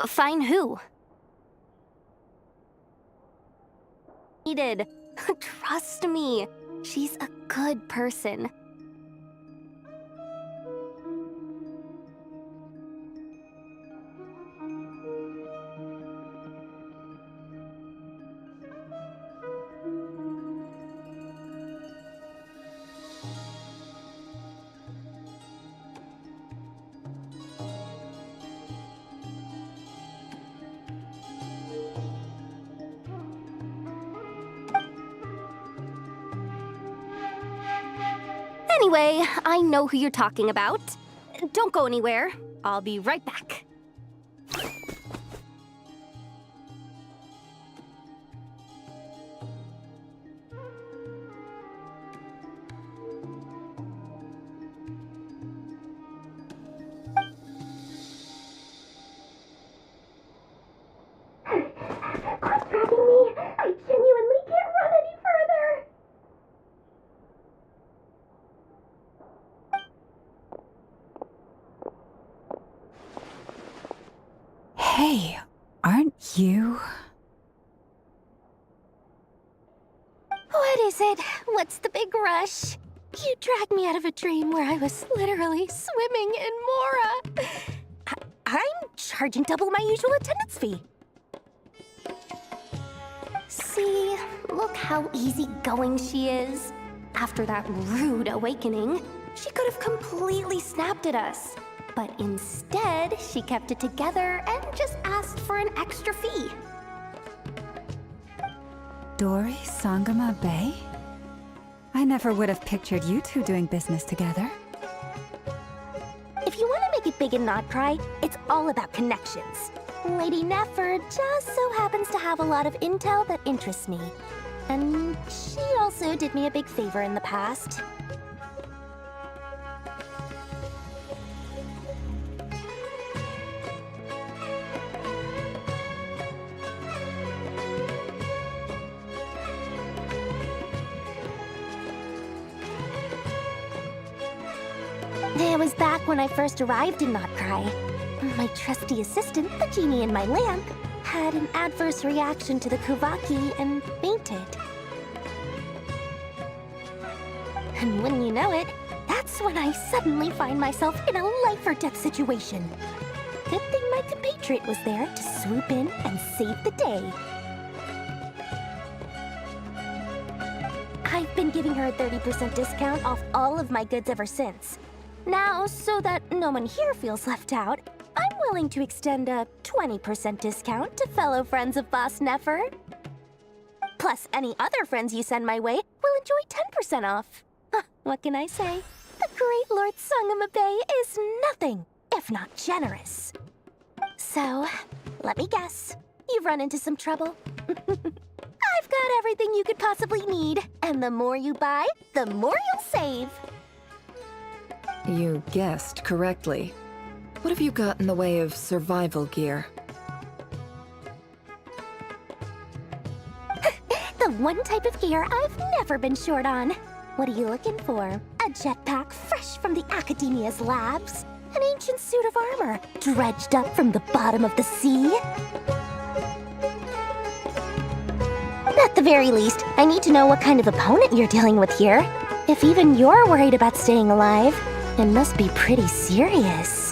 Find who? Needed. Trust me. She's a good person. Anyway, I know who you're talking about. Don't go anywhere. I'll be right back. Quit dragging me! I genuinely can't run any further! Hey, aren't you? What is it? What's the big rush? You dragged me out of a dream where I was literally swimming in Mora. I'm charging double my usual attendance fee. See, look how easygoing she is. After that rude awakening, she could have completely snapped at us. But instead, she kept it together and just asked for an extra fee. Dori Sangama Bay? I never would have pictured you two doing business together. If you want to make it big and not cry, it's all about connections. Lady Nefer just so happens to have a lot of intel that interests me. And she also did me a big favor in the past. It was back when I first arrived in Not Cry. My trusty assistant, the genie in my lamp, had an adverse reaction to the Kuvaki and fainted. And wouldn't you know it, that's when I suddenly find myself in a life-or-death situation. Good thing my compatriot was there to swoop in and save the day. I've been giving her a 30% discount off all of my goods ever since. Now, so that no one here feels left out, I'm willing to extend a 20% discount to fellow friends of Boss Nefer. Plus, any other friends you send my way will enjoy 10% off. What can I say? The great Lord Sangama Bay is nothing if not generous. So, let me guess. You've run into some trouble? I've got everything you could possibly need, and the more you buy, the more you'll save. You guessed correctly. What have you got in the way of survival gear? The one type of gear I've never been short on. What are you looking for? A jetpack fresh from the Academia's labs? An ancient suit of armor dredged up from the bottom of the sea? At the very least, I need to know what kind of opponent you're dealing with here. If even you're worried about staying alive, it must be pretty serious.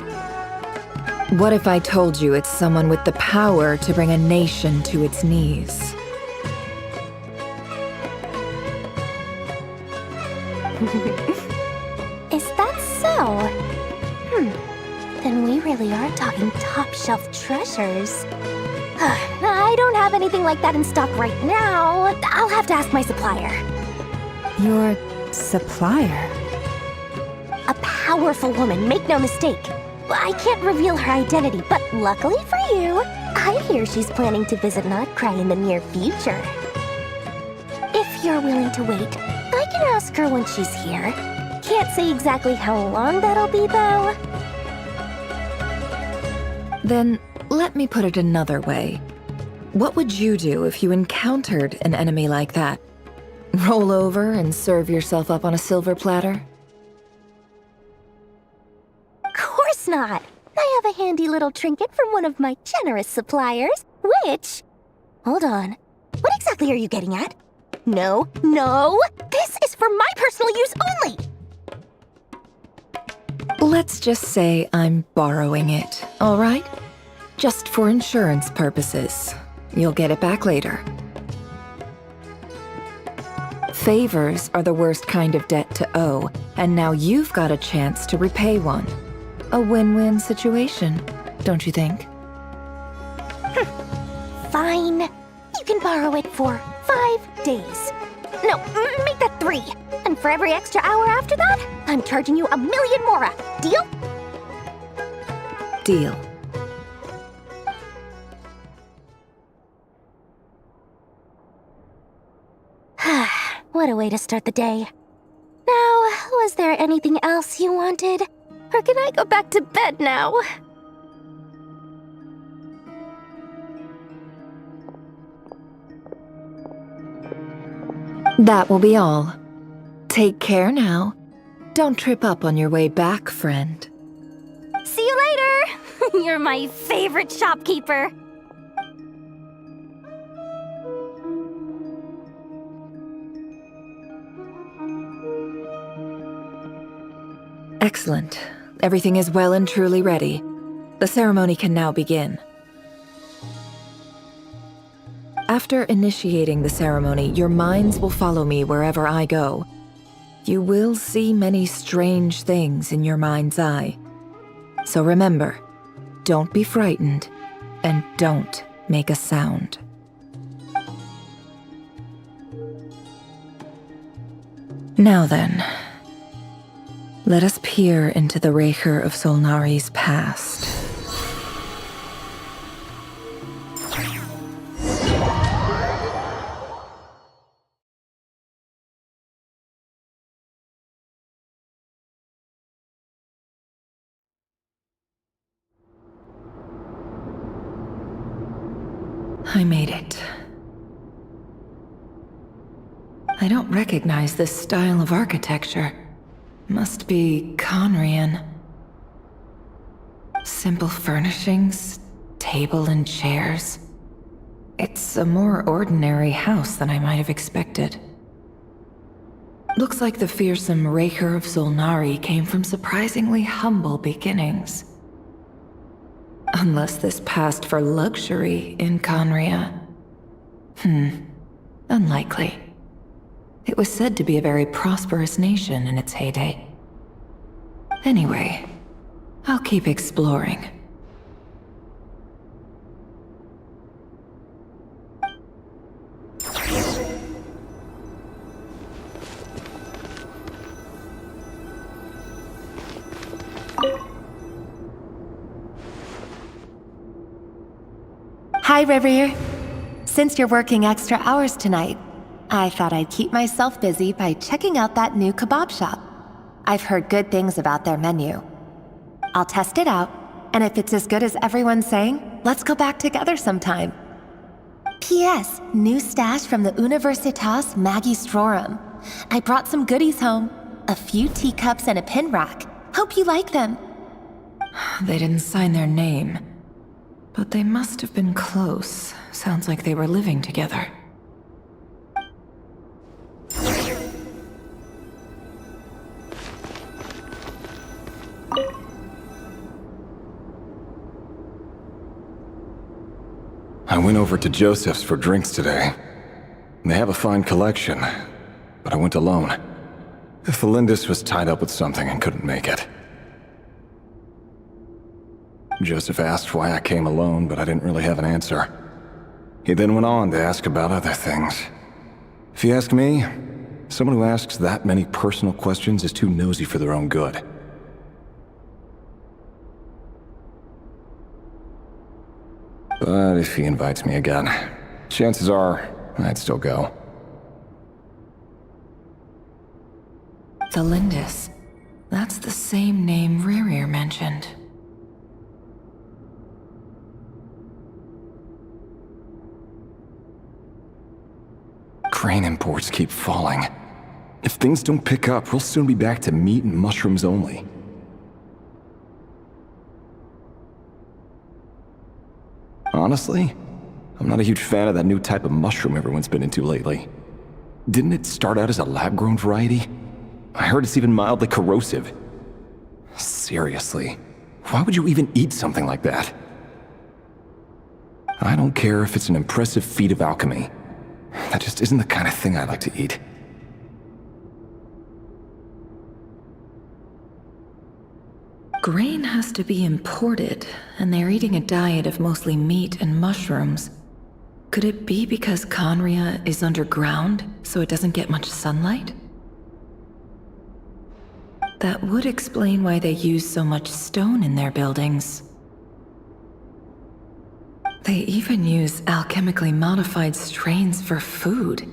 What if I told you it's someone with the power to bring a nation to its knees? Is that so? Then we really are talking top-shelf treasures. I don't have anything like that in stock right now. I'll have to ask my supplier. Your supplier? A powerful woman, make no mistake. I can't reveal her identity, but luckily for you, I hear she's planning to visit Not Cry in the near future. If you're willing to wait, I can ask her when she's here. Can't say exactly how long that'll be, though. Then, let me put it another way. What would you do if you encountered an enemy like that? Roll over and serve yourself up on a silver platter? Of course not! I have a handy little trinket from one of my generous suppliers, which... Hold on. What exactly are you getting at? No, no! This is for my personal use only! Let's just say I'm borrowing it, all right? Just for insurance purposes. You'll get it back later. Favors are the worst kind of debt to owe, and now you've got a chance to repay one. A win-win situation, don't you think? Fine. You can borrow it for 5 days. No, make that 3. And for every extra hour after that, I'm charging you 1,000,000 mora. Deal? Deal. What a way to start the day. Now, was there anything else you wanted? Or can I go back to bed now? That will be all. Take care now. Don't trip up on your way back, friend. See you later! You're my favorite shopkeeper. Excellent. Everything is well and truly ready. The ceremony can now begin. After initiating the ceremony, your minds will follow me wherever I go. You will see many strange things in your mind's eye. So remember, don't be frightened, and don't make a sound. Now then, let us peer into the Raker of Solnari's past. I made it. I don't recognize this style of architecture. Must be Conrian. Simple furnishings, table and chairs. It's a more ordinary house than I might have expected. Looks like the fearsome Raker of Solnari came from surprisingly humble beginnings. Unless this passed for luxury in Conria. Unlikely. It was said to be a very prosperous nation in its heyday. Anyway, I'll keep exploring. Hi, Rivier. Since you're working extra hours tonight, I thought I'd keep myself busy by checking out that new kebab shop. I've heard good things about their menu. I'll test it out, and if it's as good as everyone's saying, let's go back together sometime. P.S. New stash from the Universitas Magistrorum. I brought some goodies home. A few teacups and a pin rack. Hope you like them. They didn't sign their name. But they must have been close. Sounds like they were living together. I went over to Joseph's for drinks today. They have a fine collection, but I went alone. Felindus was tied up with something and couldn't make it. Joseph asked why I came alone, but I didn't really have an answer. He then went on to ask about other things. If you ask me, someone who asks that many personal questions is too nosy for their own good. But if he invites me again, chances are I'd still go. Felindus. That's the same name Ririr mentioned. Grain imports keep falling. If things don't pick up, we'll soon be back to meat and mushrooms only. Honestly, I'm not a huge fan of that new type of mushroom everyone's been into lately. Didn't it start out as a lab-grown variety? I heard it's even mildly corrosive. Seriously, why would you even eat something like that? I don't care if it's an impressive feat of alchemy. That just isn't the kind of thing I like to eat. Grain has to be imported, and they're eating a diet of mostly meat and mushrooms. Could it be because Conria is underground, so it doesn't get much sunlight? That would explain why they use so much stone in their buildings. They even use alchemically modified strains for food.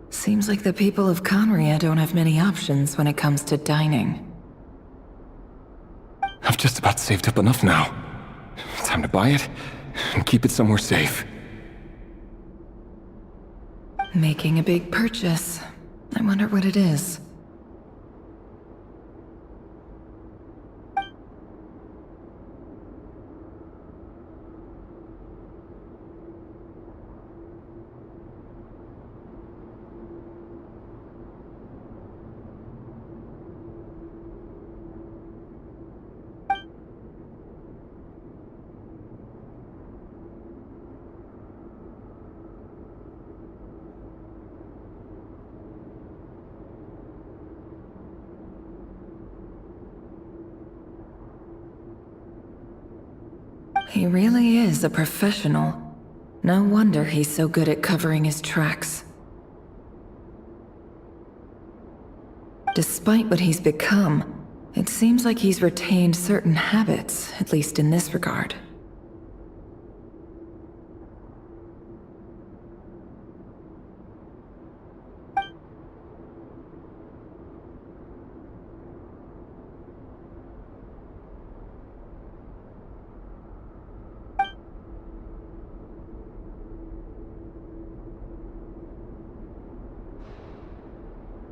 Seems like the people of Conria don't have many options when it comes to dining. I've just about saved up enough now. Time to buy it and keep it somewhere safe. Making a big purchase. I wonder what it is. He really is a professional. No wonder he's so good at covering his tracks. Despite what he's become, it seems like he's retained certain habits, at least in this regard.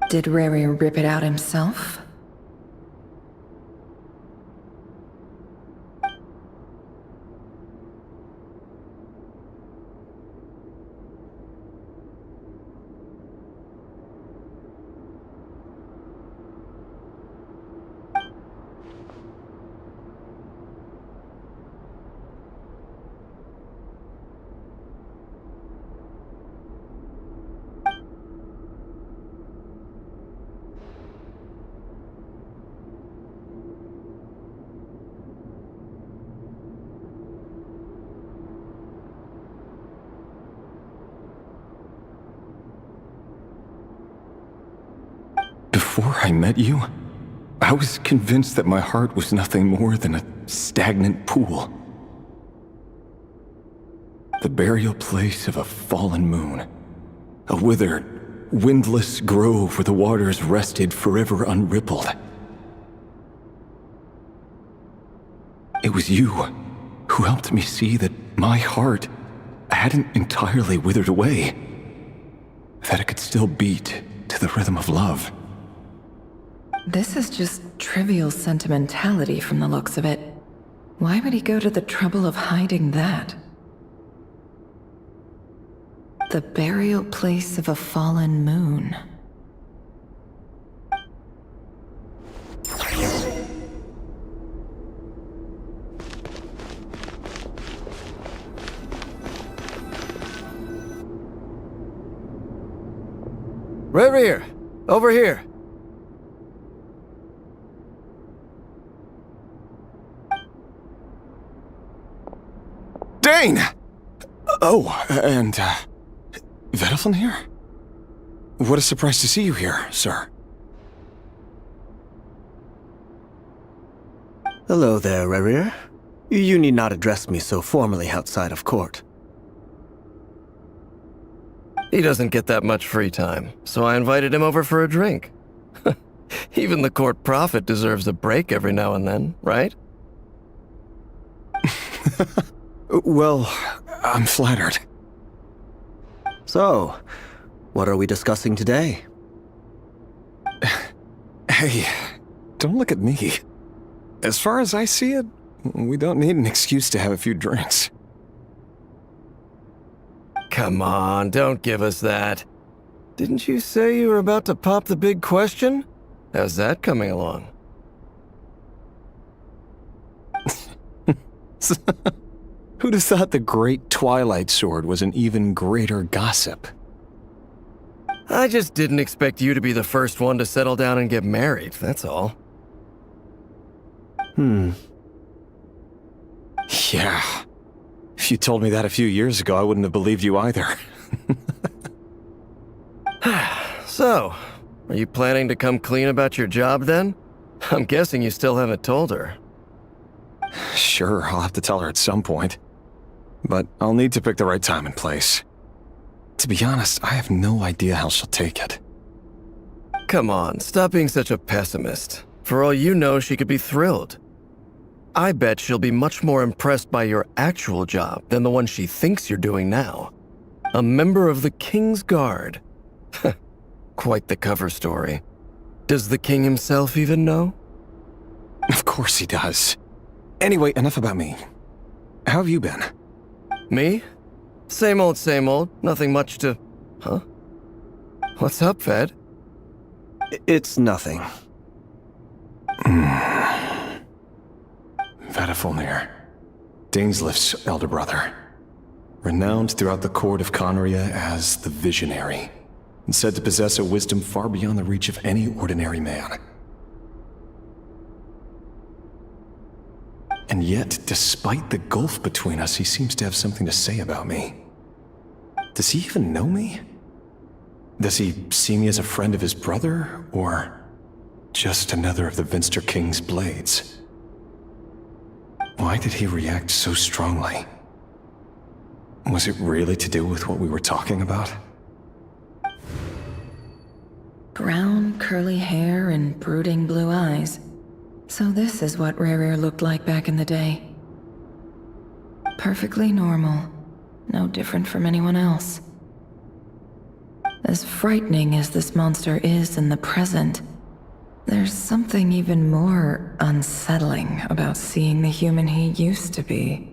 Did Rary rip it out himself? Before I met you, I was convinced that my heart was nothing more than a stagnant pool. The burial place of a fallen moon. A withered, windless grove where the waters rested forever unrippled. It was you who helped me see that my heart hadn't entirely withered away. That it could still beat to the rhythm of love. This is just trivial sentimentality from the looks of it. Why would he go to the trouble of hiding that? The burial place of a fallen moon. Rear! Over here! Dane! Oh, and, Vedelfin here? What a surprise to see you here, sir. Hello there, Rerir. You need not address me so formally outside of court. He doesn't get that much free time, so I invited him over for a drink. Even the court prophet deserves a break every now and then, right? Well, I'm flattered. So, what are we discussing today? Hey, don't look at me. As far as I see it, we don't need an excuse to have a few drinks. Come on, don't give us that. Didn't you say you were about to pop the big question? How's that coming along? Who'd have thought the great Twilight Sword was an even greater gossip? I just didn't expect you to be the first one to settle down and get married, that's all. Yeah. If you told me that a few years ago, I wouldn't have believed you either. So, are you planning to come clean about your job then? I'm guessing you still haven't told her. Sure, I'll have to tell her at some point. But I'll need to pick the right time and place. To be honest, I have no idea how she'll take it. Come on, stop being such a pessimist. For all you know, she could be thrilled. I bet she'll be much more impressed by your actual job than the one she thinks you're doing now. A member of the King's Guard. Quite the cover story. Does the king himself even know? Of course he does. Anyway, enough about me. How have you been? Me? Same old, nothing much to... Huh? What's up, Ved? It's nothing. Vedifulnir, Dainslif's elder brother. Renowned throughout the court of Conria as the Visionary, and said to possess a wisdom far beyond the reach of any ordinary man. And yet, despite the gulf between us, he seems to have something to say about me. Does he even know me? Does he see me as a friend of his brother, or just another of the Vinster King's blades? Why did he react so strongly? Was it really to do with what we were talking about? Brown, curly hair and brooding blue eyes. So this is what Rerir looked like back in the day. Perfectly normal. No different from anyone else. As frightening as this monster is in the present, there's something even more unsettling about seeing the human he used to be.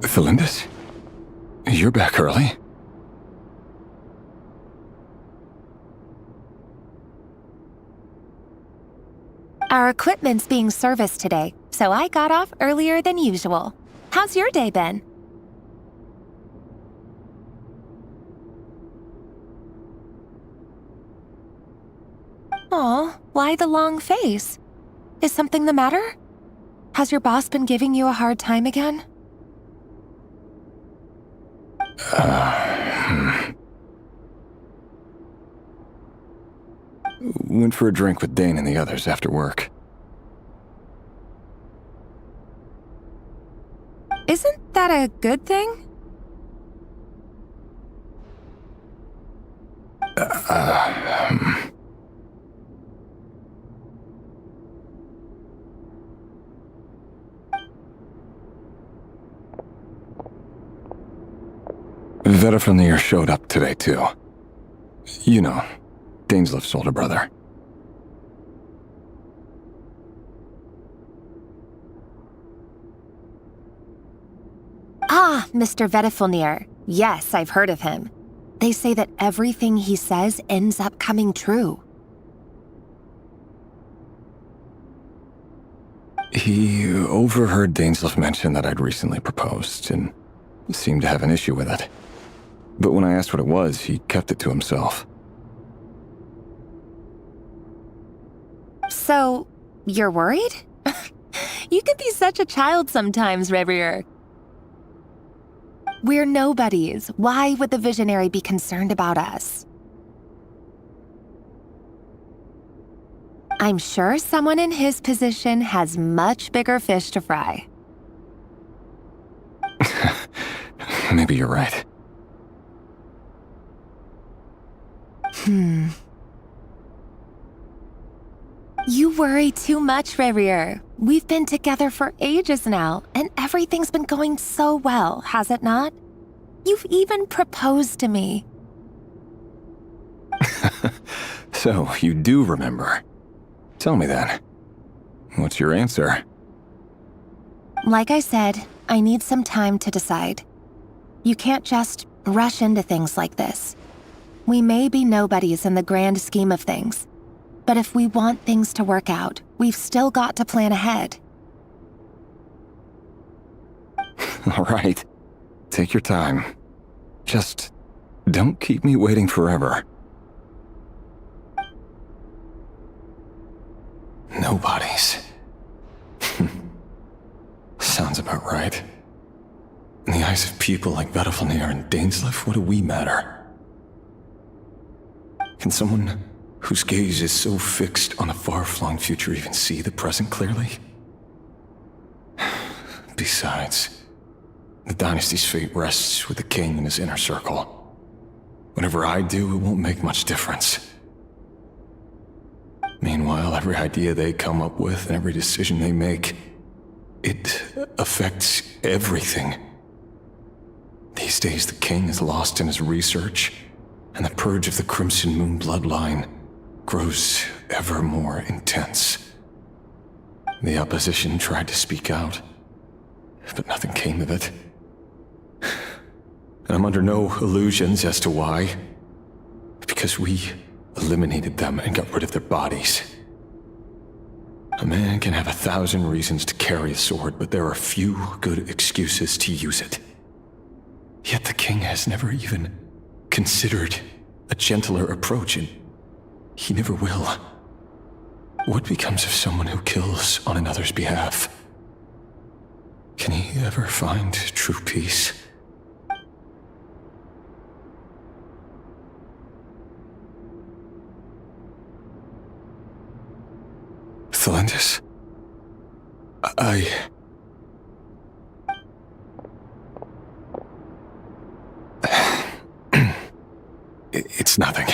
Felindis? You're back early? Our equipment's being serviced today, so I got off earlier than usual. How's your day been? Aw, why the long face? Is something the matter? Has your boss been giving you a hard time again? Went for a drink with Dane and the others after work. Isn't that a good thing? Vedifulnir showed up today, too. You know, Dainslif's older brother. Ah, Mr. Vedifulnir. Yes, I've heard of him. They say that everything he says ends up coming true. He overheard Dainslif mention that I'd recently proposed, and seemed to have an issue with it. But when I asked what it was, he kept it to himself. So, you're worried? You can be such a child sometimes, Rerir. We're nobodies. Why would the Visionary be concerned about us? I'm sure someone in his position has much bigger fish to fry. Maybe you're right. You worry too much, Rerir. We've been together for ages now, and everything's been going so well, has it not? You've even proposed to me. So, you do remember. Tell me then. What's your answer? Like I said, I need some time to decide. You can't just rush into things like this. We may be nobodies in the grand scheme of things, but if we want things to work out, we've still got to plan ahead. All right. Take your time. Just don't keep me waiting forever. Nobodies. Sounds about right. In the eyes of people like Vedalfnir and Dainsleif, what do we matter? Can someone whose gaze is so fixed on a far-flung future even see the present clearly? Besides, the dynasty's fate rests with the king and his inner circle. Whatever I do, it won't make much difference. Meanwhile, every idea they come up with and every decision they make, it affects everything. These days, the king is lost in his research, and the purge of the Crimson Moon bloodline grows ever more intense. The opposition tried to speak out, but nothing came of it. And I'm under no illusions as to why. Because we eliminated them and got rid of their bodies. A man can have 1,000 reasons to carry a sword, but there are few good excuses to use it. Yet the king has never even considered a gentler approach, and he never will. What becomes of someone who kills on another's behalf? Can he ever find true peace? Thelindis? It's nothing.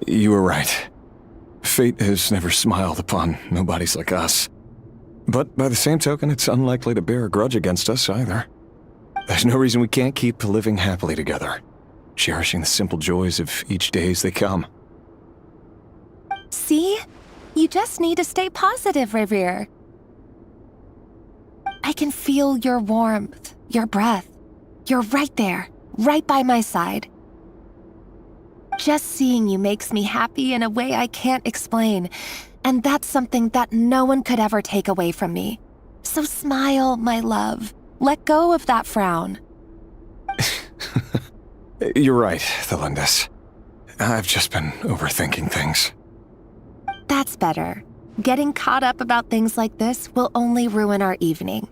You were right. Fate has never smiled upon nobodies like us. But by the same token, it's unlikely to bear a grudge against us either. There's no reason we can't keep living happily together, cherishing the simple joys of each day as they come. See? You just need to stay positive, Revere. I can feel your warmth, your breath. You're right there, right by my side. Just seeing you makes me happy in a way I can't explain, and that's something that no one could ever take away from me. So smile, my love. Let go of that frown. You're right, Thelindis. I've just been overthinking things. That's better. Getting caught up about things like this will only ruin our evening.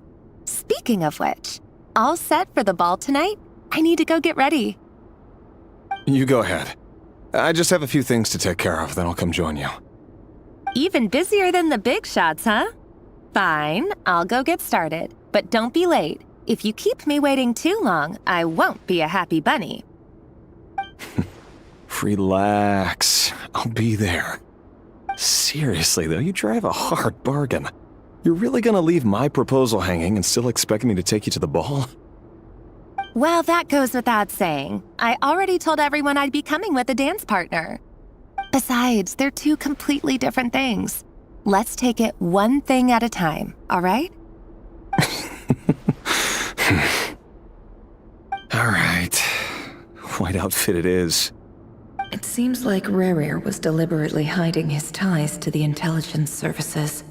Speaking of which, all set for the ball tonight? I need to go get ready. You go ahead. I just have a few things to take care of, then I'll come join you. Even busier than the big shots, huh? Fine, I'll go get started. But don't be late. If you keep me waiting too long, I won't be a happy bunny. Relax. I'll be there. Seriously, though, you drive a hard bargain. You're really gonna leave my proposal hanging and still expect me to take you to the ball? Well, that goes without saying. I already told everyone I'd be coming with a dance partner. Besides, they're two completely different things. Let's take it one thing at a time, all right? All right. White outfit it is. It seems like Rerir was deliberately hiding his ties to the intelligence services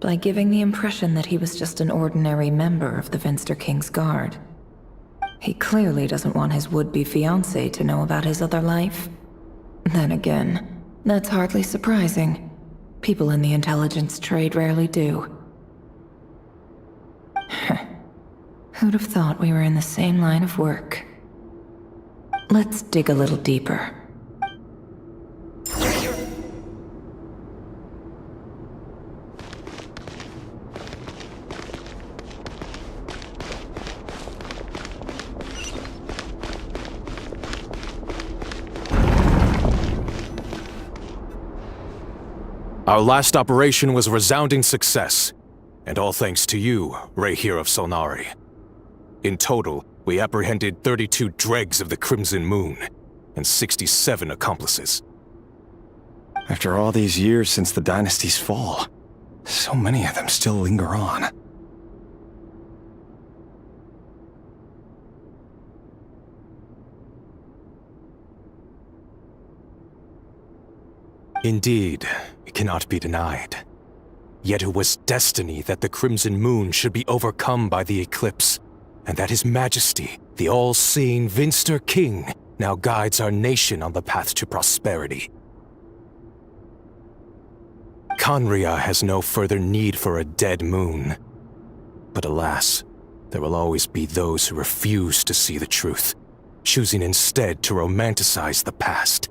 by giving the impression that he was just an ordinary member of the Venster King's Guard. He clearly doesn't want his would-be fiancée to know about his other life. Then again, that's hardly surprising. People in the intelligence trade rarely do. Who'd have thought we were in the same line of work? Let's dig a little deeper. Our last operation was a resounding success, and all thanks to you, Rehir of Solnari. In total, we apprehended 32 dregs of the Crimson Moon, and 67 accomplices. After all these years since the dynasty's fall, so many of them still linger on. Indeed, it cannot be denied. Yet it was destiny that the Crimson Moon should be overcome by the eclipse, and that His Majesty, the all-seeing Vinster King, now guides our nation on the path to prosperity. Conria has no further need for a dead moon. But alas, there will always be those who refuse to see the truth, choosing instead to romanticize the past.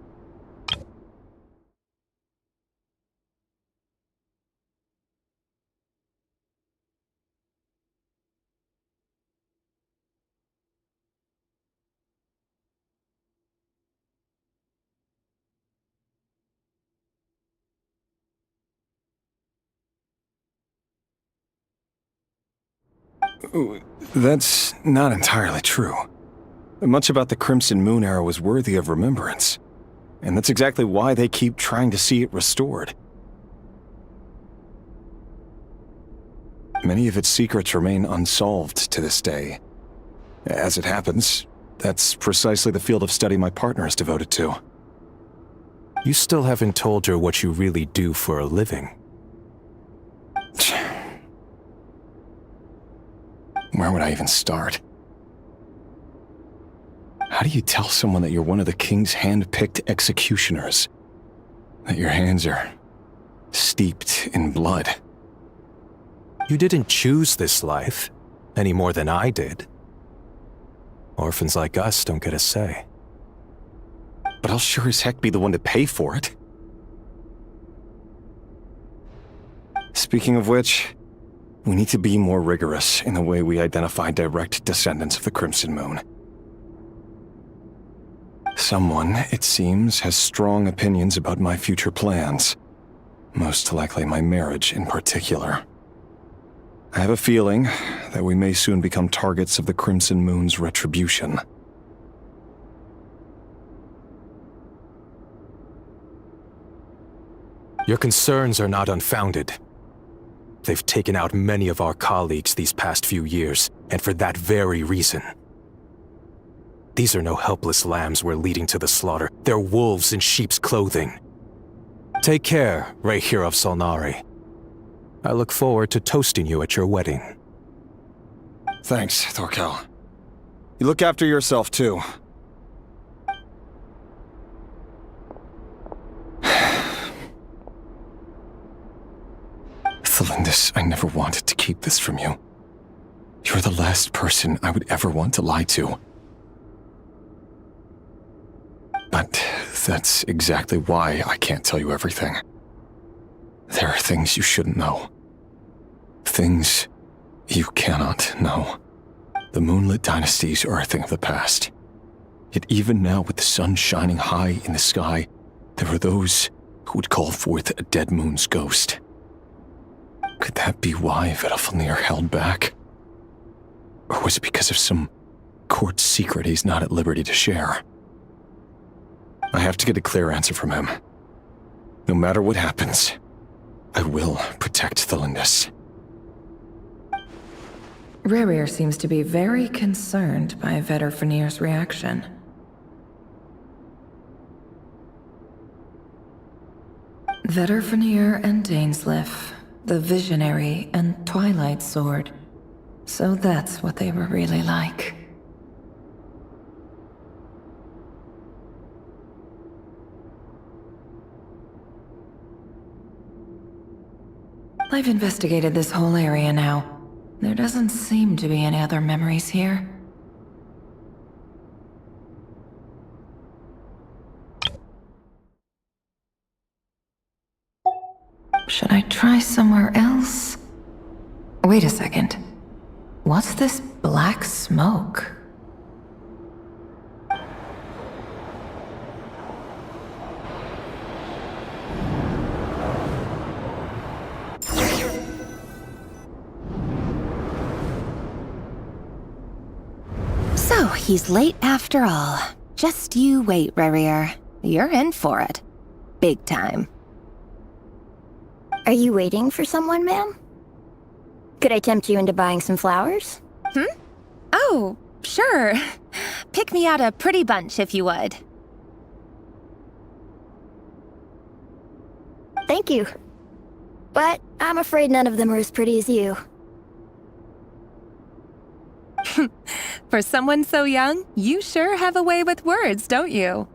That's not entirely true. Much about the Crimson Moon era was worthy of remembrance, and that's exactly why they keep trying to see it restored. Many of its secrets remain unsolved to this day. As it happens, that's precisely the field of study my partner is devoted to. You still haven't told her what you really do for a living. Where would I even start? How do you tell someone that you're one of the King's hand-picked executioners? That your hands are steeped in blood? You didn't choose this life, any more than I did. Orphans like us don't get a say. But I'll sure as heck be the one to pay for it. Speaking of which, we need to be more rigorous in the way we identify direct descendants of the Crimson Moon. Someone, it seems, has strong opinions about my future plans. Most likely my marriage in particular. I have a feeling that we may soon become targets of the Crimson Moon's retribution. Your concerns are not unfounded. They've taken out many of our colleagues these past few years, and for that very reason. These are no helpless lambs we're leading to the slaughter. They're wolves in sheep's clothing. Take care, Rayhir of Solnari. I look forward to toasting you at your wedding. Thanks, Thorkel. You look after yourself, too. Thelindis, I never wanted to keep this from you. You're the last person I would ever want to lie to. But that's exactly why I can't tell you everything. There are things you shouldn't know. Things you cannot know. The moonlit dynasties are a thing of the past. Yet even now, with the sun shining high in the sky, there are those who would call forth a dead moon's ghost. Could that be why Vedalfnir held back? Or was it because of some court secret he's not at liberty to share? I have to get a clear answer from him. No matter what happens, I will protect Thelindis. Rayhir seems to be very concerned by Vedalfnir's reaction. Vedalfnir and Dainsleif, the Visionary and Twilight Sword. So that's what they were really like. I've investigated this whole area now. There doesn't seem to be any other memories here. Should I try somewhere else? Wait a second. What's this black smoke? So, he's late after all. Just you wait, Rayhir. You're in for it. Big time. Are you waiting for someone, ma'am? Could I tempt you into buying some flowers? Oh, sure. Pick me out a pretty bunch if you would. Thank you. But I'm afraid none of them are as pretty as you. For someone so young, you sure have a way with words, don't you?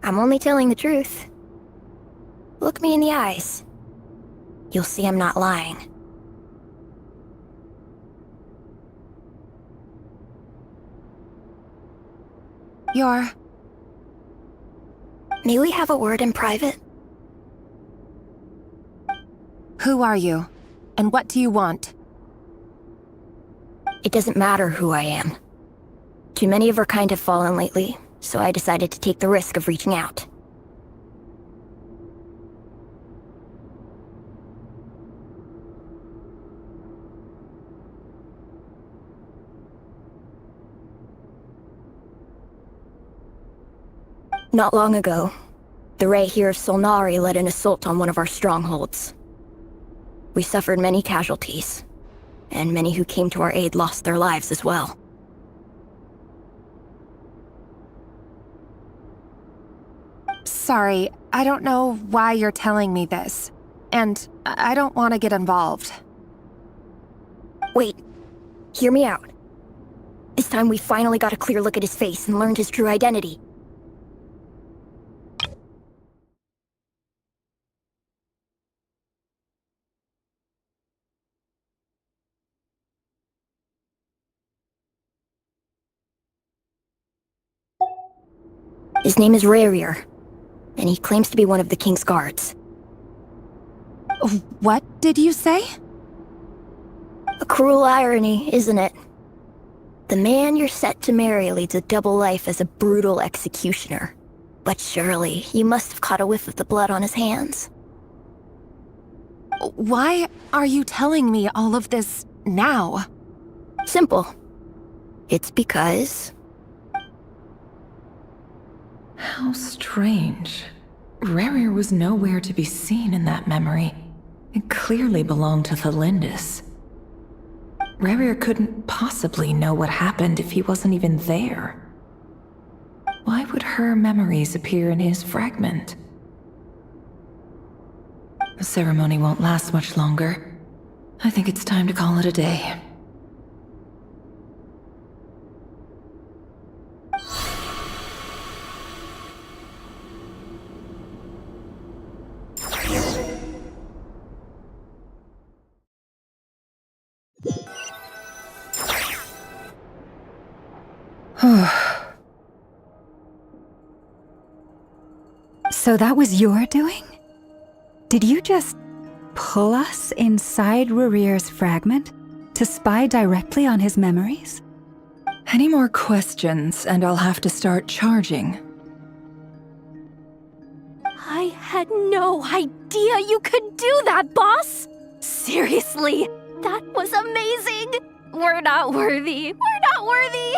I'm only telling the truth. Look me in the eyes. You'll see I'm not lying. You're... May we have a word in private? Who are you? And what do you want? It doesn't matter who I am. Too many of her kind have fallen lately, so I decided to take the risk of reaching out. Not long ago, the Ray here of Solnari led an assault on one of our strongholds. We suffered many casualties, and many who came to our aid lost their lives as well. Sorry, I don't know why you're telling me this. And I don't want to get involved. Wait. Hear me out. This time we finally got a clear look at his face and learned his true identity. His name is Rarier, and he claims to be one of the King's guards. What did you say? A cruel irony, isn't it? The man you're set to marry leads a double life as a brutal executioner. But surely, you must have caught a whiff of the blood on his hands. Why are you telling me all of this now? Simple. It's because... How strange. Rarier was nowhere to be seen in that memory. It clearly belonged to Thelindis. Rarier couldn't possibly know what happened if he wasn't even there. Why would her memories appear in his fragment? The ceremony won't last much longer. I think it's time to call it a day. So that was your doing? Did you just pull us inside Rarier's fragment to spy directly on his memories? Any more questions, and I'll have to start charging. I had no idea you could do that, boss! Seriously, that was amazing! We're not worthy. We're not worthy!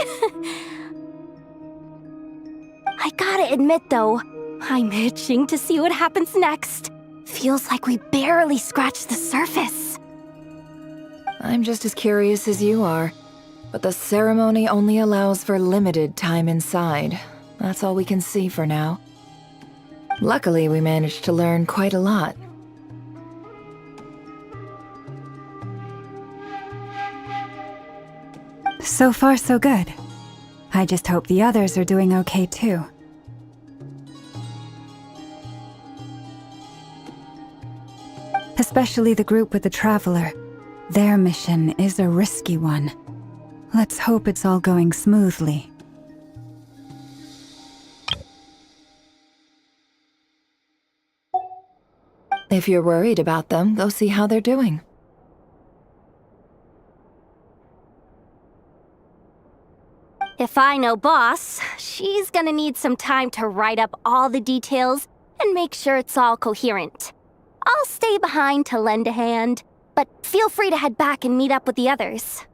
I gotta admit, though, I'm itching to see what happens next. Feels like we barely scratched the surface. I'm just as curious as you are, but the ceremony only allows for limited time inside. That's all we can see for now. Luckily, we managed to learn quite a lot. So far, so good. I just hope the others are doing okay too. Especially the group with the Traveler. Their mission is a risky one. Let's hope it's all going smoothly. If you're worried about them, go see how they're doing. If I know Boss, she's gonna need some time to write up all the details and make sure it's all coherent. I'll stay behind to lend a hand, but feel free to head back and meet up with the others.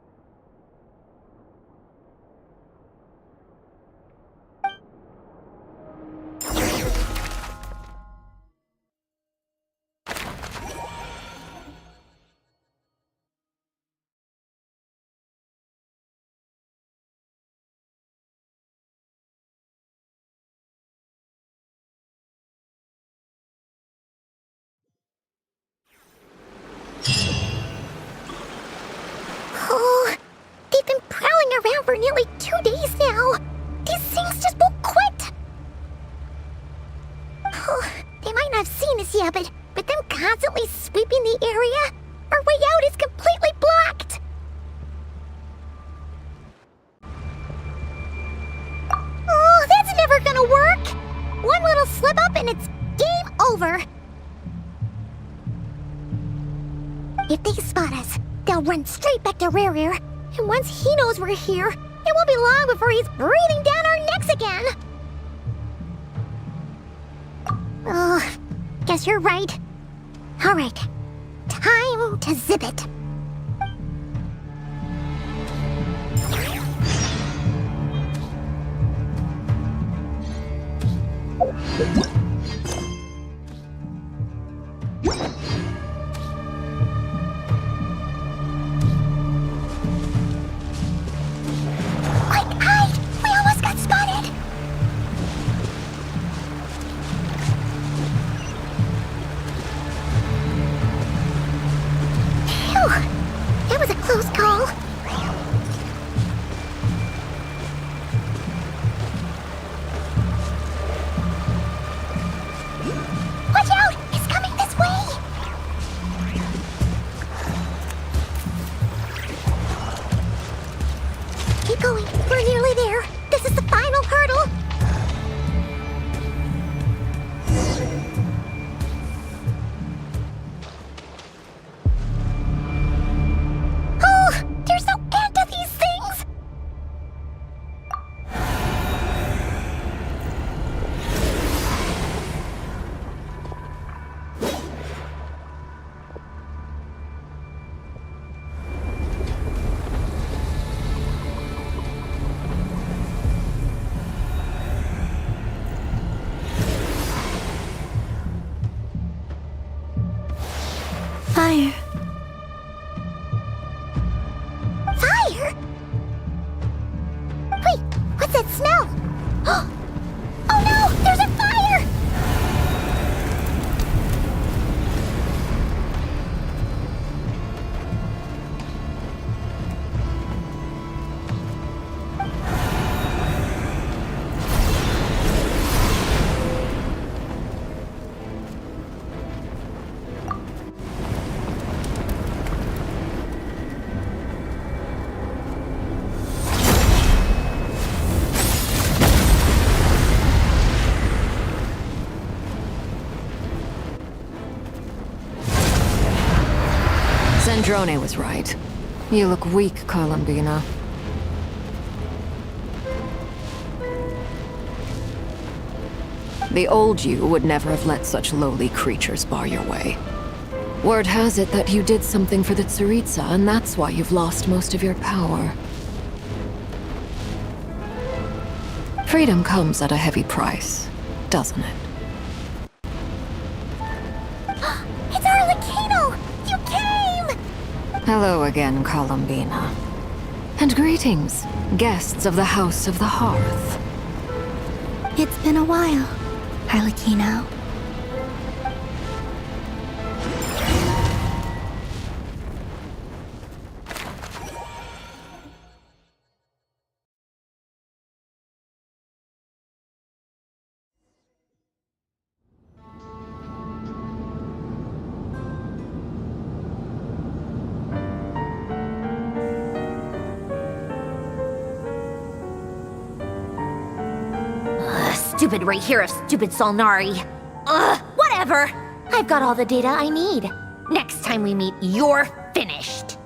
prowling around for nearly 2 days now. These things just won't quit. They might not have seen us yet, but them constantly sweeping the area, our way out is completely blocked. Oh, that's never gonna work. One little slip up and it's game over. If they spot us, they'll run straight back to Rare. And once he knows we're here, it won't be long before he's breathing down our necks again. Oh, guess you're right. All right, time to zip it. Fire. Fire? Wait, what's that smell? Oh no, there's a fire! Drone was right. You look weak, Columbina. The old you would never have let such lowly creatures bar your way. Word has it that you did something for the Tsaritsa, and that's why you've lost most of your power. Freedom comes at a heavy price, doesn't it? Hello again, Columbina. And greetings, guests of the House of the Hearth. It's been a while, Harlequino. Stupid right here of stupid Solnari. Ugh, whatever. I've got all the data I need. Next time we meet, you're finished.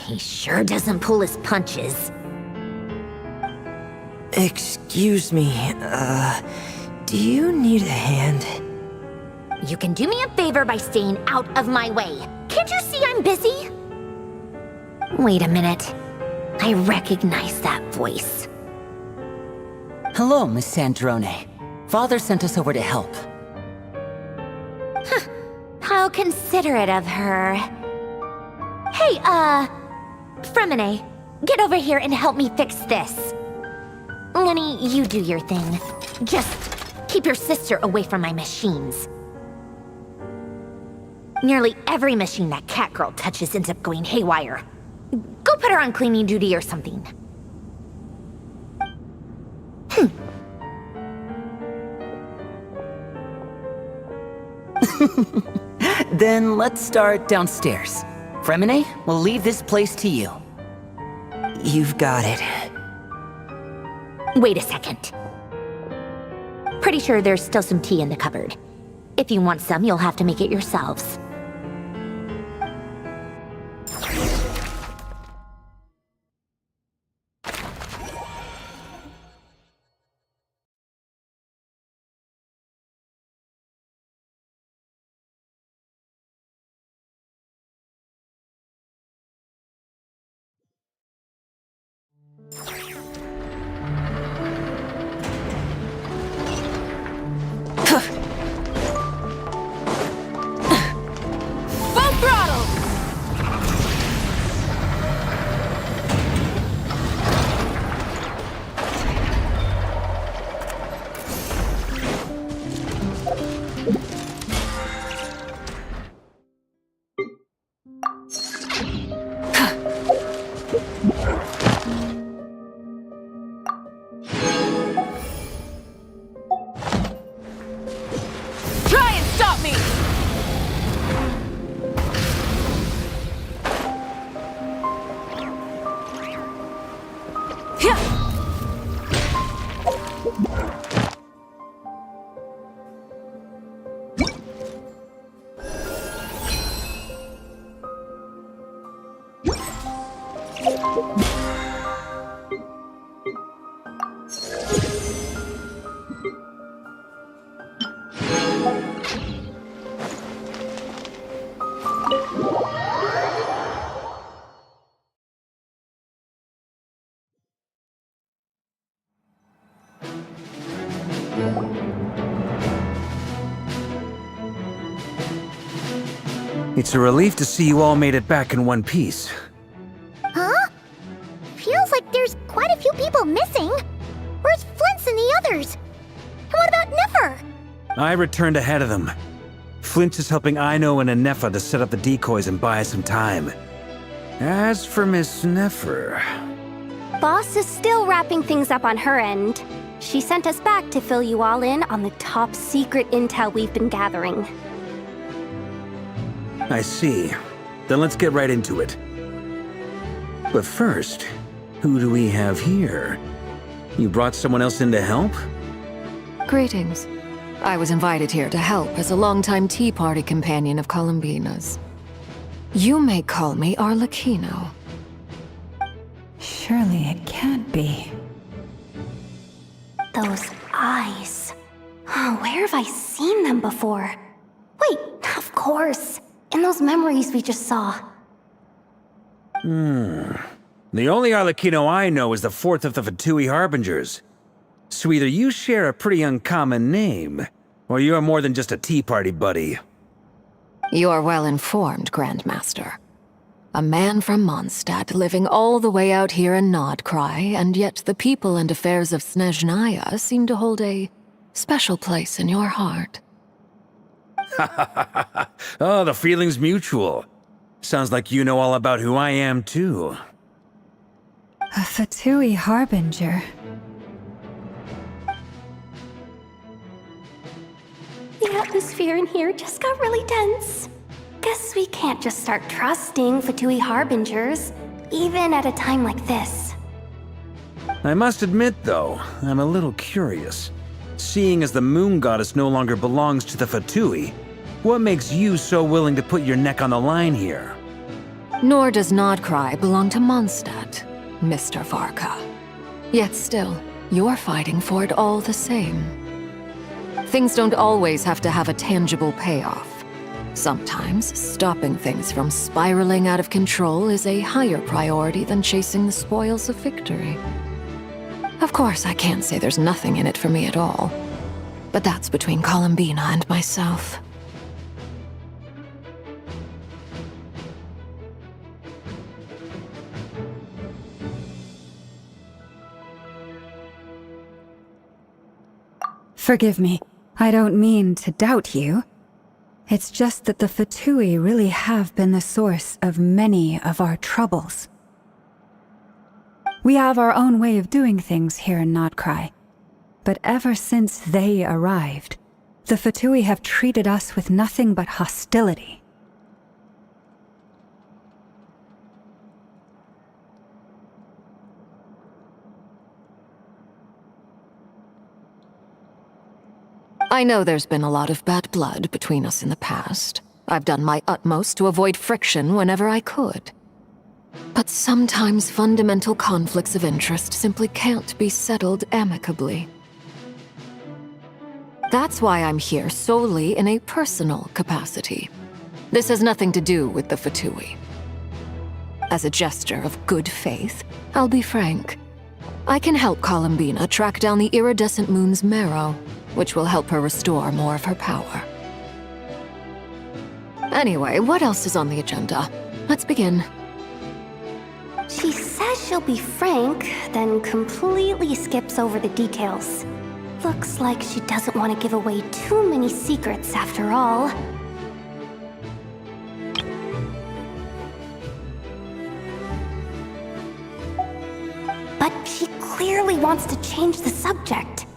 He sure doesn't pull his punches. Excuse me, do you need a hand? You can do me a favor by staying out of my way. Can't you see I'm busy? Wait a minute. I recognize that voice. Hello, Miss Sandrone. Father sent us over to help. Huh. How considerate of her. Hey, Fremine, get over here and help me fix this. Lenny, you do your thing. Just keep your sister away from my machines. Nearly every machine that Catgirl touches ends up going haywire. Go put her on cleaning duty or something. Then let's start downstairs. Fremine, we'll leave this place to you. You've got it. Wait a second. Pretty sure there's still some tea in the cupboard. If you want some, you'll have to make it yourselves. Full throttle! Try and stop me! It's a relief to see you all made it back in one piece. Huh? Feels like there's quite a few people missing. Where's Flint's and the others? And what about Nefer? I returned ahead of them. Flint is helping Aino and Anefa to set up the decoys and buy us some time. As for Miss Nefer... Boss is still wrapping things up on her end. She sent us back to fill you all in on the top secret intel we've been gathering. I see. Then let's get right into it. But first, who do we have here? You brought someone else in to help? Greetings. I was invited here to help as a longtime Tea Party companion of Columbina's. You may call me Arlecchino. Surely it can't be. Those eyes. Oh, where have I seen them before? Wait, of course. In those memories we just saw. The only Arlecchino I know is the fourth of the Fatui Harbingers. So either you share a pretty uncommon name, or you're more than just a Tea Party buddy. You're well informed, Grandmaster. A man from Mondstadt living all the way out here in Nodcry, and yet the people and affairs of Snezhnaya seem to hold a special place in your heart. Oh, the feeling's mutual. Sounds like you know all about who I am, too. A Fatui Harbinger. The atmosphere in here just got really tense. Guess we can't just start trusting Fatui Harbingers, even at a time like this. I must admit, though, I'm a little curious. Seeing as the Moon Goddess no longer belongs to the Fatui, what makes you so willing to put your neck on the line here? Nor does Nodcry belong to Mondstadt, Mr. Varka. Yet still, you're fighting for it all the same. Things don't always have to have a tangible payoff. Sometimes, stopping things from spiraling out of control is a higher priority than chasing the spoils of victory. Of course, I can't say there's nothing in it for me at all. But that's between Columbina and myself. Forgive me. I don't mean to doubt you. It's just that the Fatui really have been the source of many of our troubles. We have our own way of doing things here in Notcry, but ever since they arrived, the Fatui have treated us with nothing but hostility. I know there's been a lot of bad blood between us in the past. I've done my utmost to avoid friction whenever I could. But sometimes fundamental conflicts of interest simply can't be settled amicably. That's why I'm here solely in a personal capacity. This has nothing to do with the Fatui. As a gesture of good faith, I'll be frank. I can help Columbina track down the iridescent moon's marrow, which will help her restore more of her power. Anyway, what else is on the agenda? Let's begin. She says she'll be frank, then completely skips over the details. Looks like she doesn't want to give away too many secrets after all. But she clearly wants to change the subject.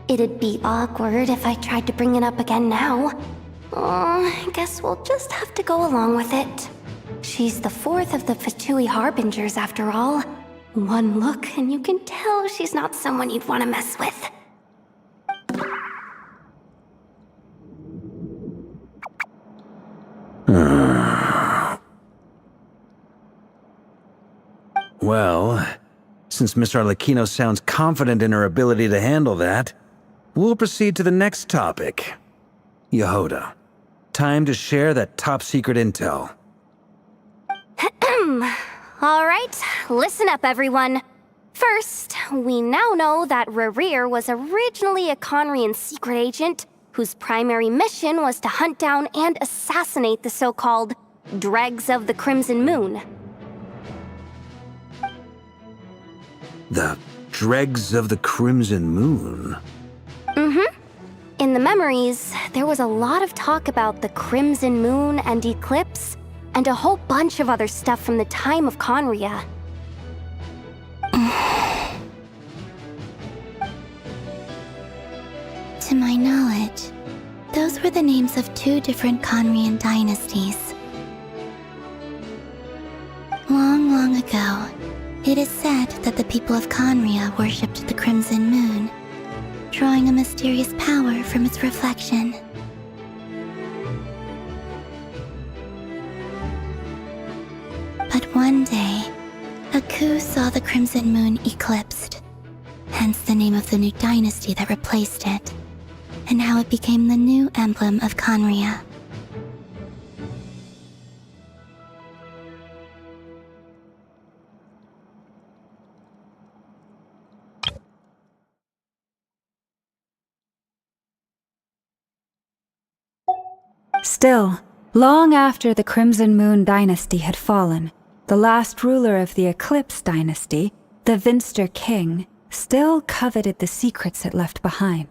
It'd be awkward if I tried to bring it up again now. I guess we'll just have to go along with it. She's the fourth of the Fatui Harbingers after all. One look and you can tell she's not someone you'd want to mess with. Well, since Miss Arlecchino sounds confident in her ability to handle that, we'll proceed to the next topic. Yehoda, time to share that top-secret intel. All right, listen up, everyone. First, we now know that Rerir was originally a Conrian secret agent whose primary mission was to hunt down and assassinate the so-called Dregs of the Crimson Moon. The Dregs of the Crimson Moon? Mm-hmm. In the memories, there was a lot of talk about the Crimson Moon and Eclipse, and a whole bunch of other stuff from the time of Conria. To my knowledge, those were the names of two different Conrian dynasties. Long, long ago, it is said that the people of Conria worshipped the Crimson Moon, drawing a mysterious power from its reflection. But one day, Aku saw the Crimson Moon eclipsed, hence the name of the new dynasty that replaced it, and how it became the new emblem of Conria. Still, long after the Crimson Moon dynasty had fallen, the last ruler of the Eclipse dynasty, the Vinster King, still coveted the secrets it left behind.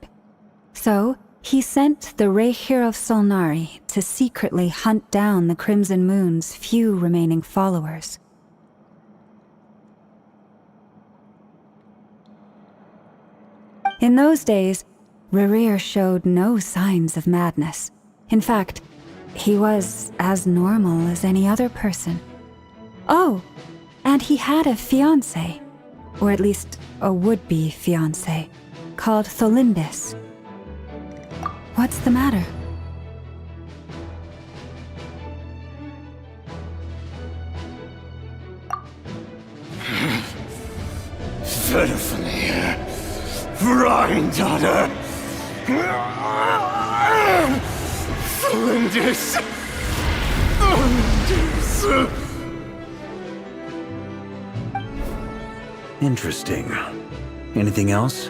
So, he sent the Rehir of Solnari to secretly hunt down the Crimson Moon's few remaining followers. In those days, Rerir showed no signs of madness. In fact, he was as normal as any other person. Oh, and he had a fiancé, or at least a would-be fiancé, called Tholindis. What's the matter? Verfene, Rheindatter, Tholindis. Interesting. Anything else?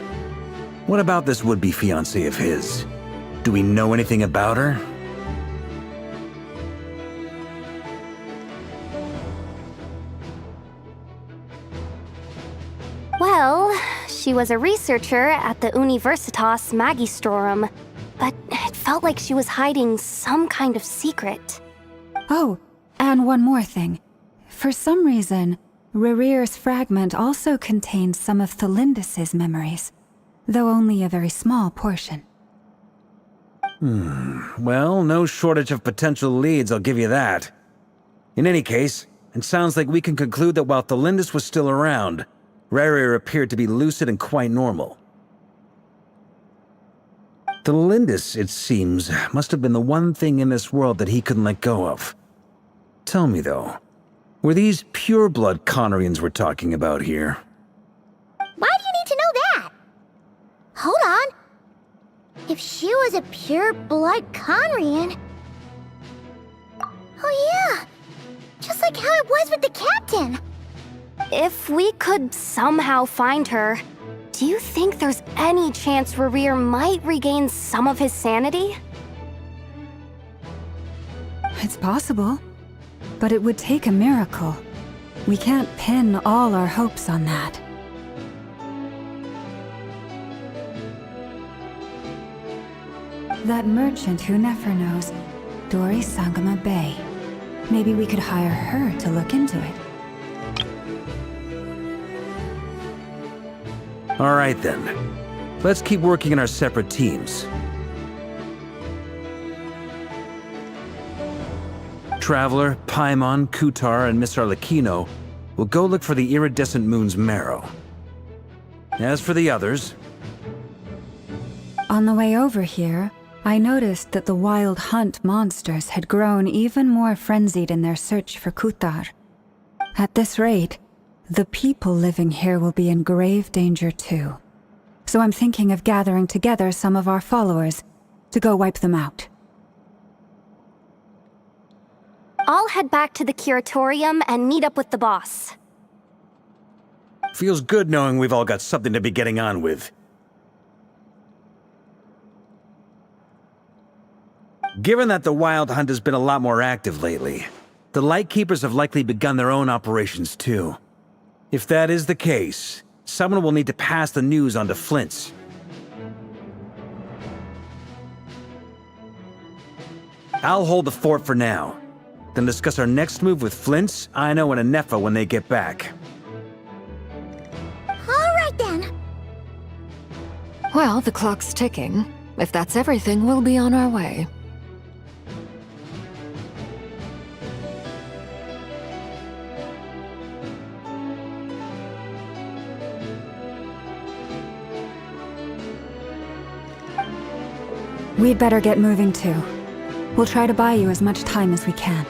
What about this would-be fiancé of his? Do we know anything about her? Well, she was a researcher at the Universitas Magistrorum, but it felt like she was hiding some kind of secret. Oh, and one more thing. For some reason, Rerear's fragment also contains some of Thelindis' memories, though only a very small portion. Well, no shortage of potential leads, I'll give you that. In any case, it sounds like we can conclude that while Thelindis was still around, Rerear appeared to be lucid and quite normal. Thelindis, it seems, must have been the one thing in this world that he couldn't let go of. Tell me, though, were these pure-blood Conorians we're talking about here? Why do you need to know that? Hold on. If she was a pure-blood Conrian... Oh yeah! Just like how it was with the captain! If we could somehow find her, do you think there's any chance Rerear might regain some of his sanity? It's possible, but it would take a miracle. We can't pin all our hopes on that. That merchant who Nefer knows, Dori Sangama Bay. Maybe we could hire her to look into it. All right then. Let's keep working in our separate teams. Traveler, Paimon, Kutar, and Miss Arlecchino will go look for the iridescent moon's marrow. As for the others... On the way over here, I noticed that the wild hunt monsters had grown even more frenzied in their search for Kutar. At this rate, the people living here will be in grave danger too. So I'm thinking of gathering together some of our followers to go wipe them out. I'll head back to the curatorium and meet up with the boss. Feels good knowing we've all got something to be getting on with. Given that the Wild Hunt has been a lot more active lately, the Lightkeepers have likely begun their own operations too. If that is the case, someone will need to pass the news on to Flint's. I'll hold the fort for now, then discuss our next move with Flint's, Aino, and Anefa when they get back. All right then. Well, the clock's ticking. If that's everything, we'll be on our way. We'd better get moving too. We'll try to buy you as much time as we can.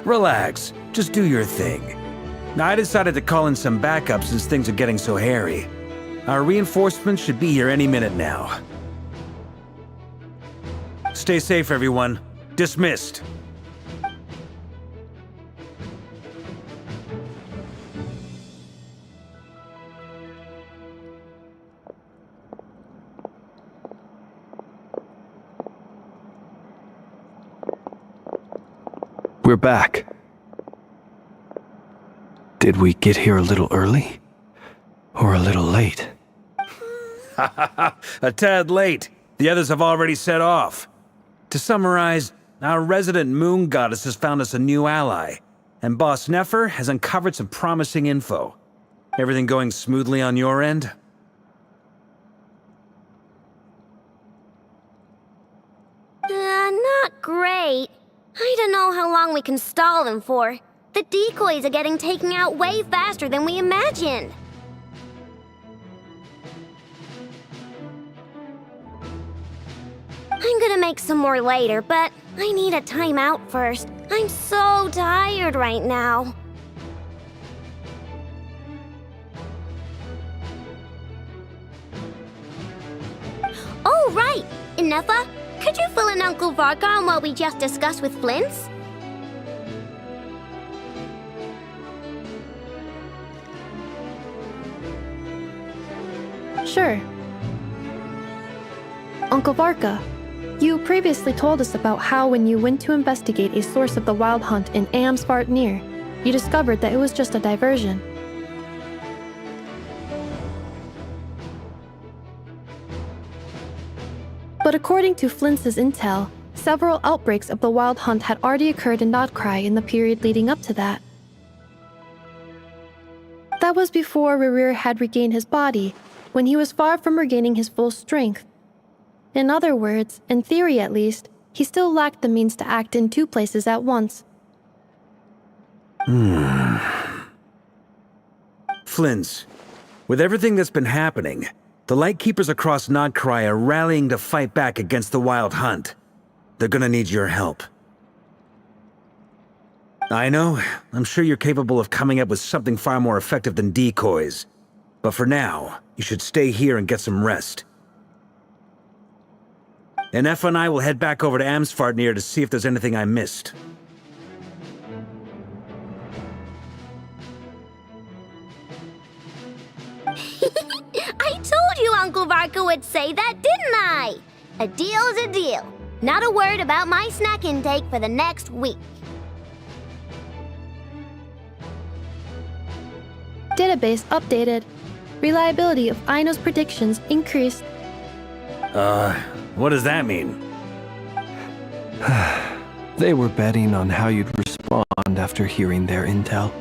Relax. Just do your thing. I decided to call in some backup since things are getting so hairy. Our reinforcements should be here any minute now. Stay safe, everyone. Dismissed. We're back. Did we get here a little early? Or a little late? A tad late. The others have already set off. To summarize, our resident moon goddess has found us a new ally, and Boss Nefer has uncovered some promising info. Everything going smoothly on your end? Not great. I don't know how long we can stall them for. The decoys are getting taken out way faster than we imagined. I'm gonna make some more later, but I need a timeout first. I'm so tired right now. Oh, right! Inefa, could you fill in Uncle Varka on what we just discussed with Flint's? Sure. Uncle Varka, you previously told us about how when you went to investigate a source of the Wild Hunt in Amsvartnir, you discovered that it was just a diversion. according to Flintz's intel, several outbreaks of the Wild Hunt had already occurred in Notcry in the period leading up to that. That was before Rerir had regained his body, when he was far from regaining his full strength. In other words, in theory at least, he still lacked the means to act in two places at once. Flintz, with everything that's been happening, the Lightkeepers across Notcry are rallying to fight back against the Wild Hunt. They're gonna need your help. I know, I'm sure you're capable of coming up with something far more effective than decoys. But for now, you should stay here and get some rest. And Effa and I will head back over to Amsfartnir to see if there's anything I missed. I told you Uncle Varka would say that, didn't I? A deal's a deal. Not a word about my snack intake for the next week. Database updated. Reliability of Aino's predictions increased. What does that mean? They were betting on how you'd respond after hearing their intel.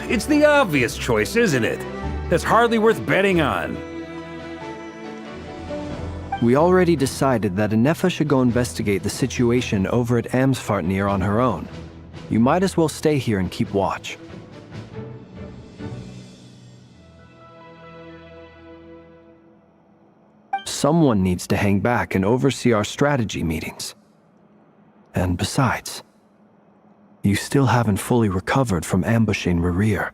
It's the obvious choice, isn't it? That's hardly worth betting on. We already decided that Anefa should go investigate the situation over at Amsfartnir on her own. You might as well stay here and keep watch. Someone needs to hang back and oversee our strategy meetings. And besides, you still haven't fully recovered from ambushing Rerir.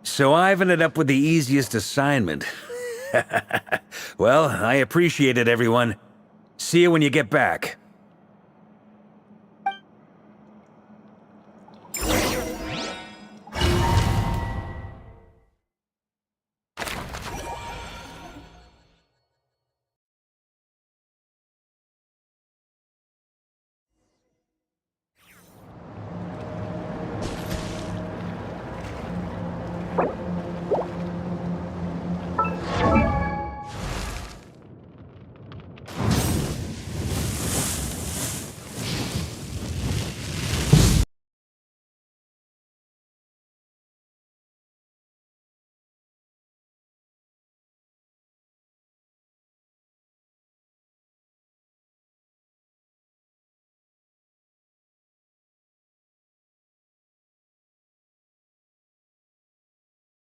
So I've ended up with the easiest assignment. Well, I appreciate it, everyone. See you when you get back.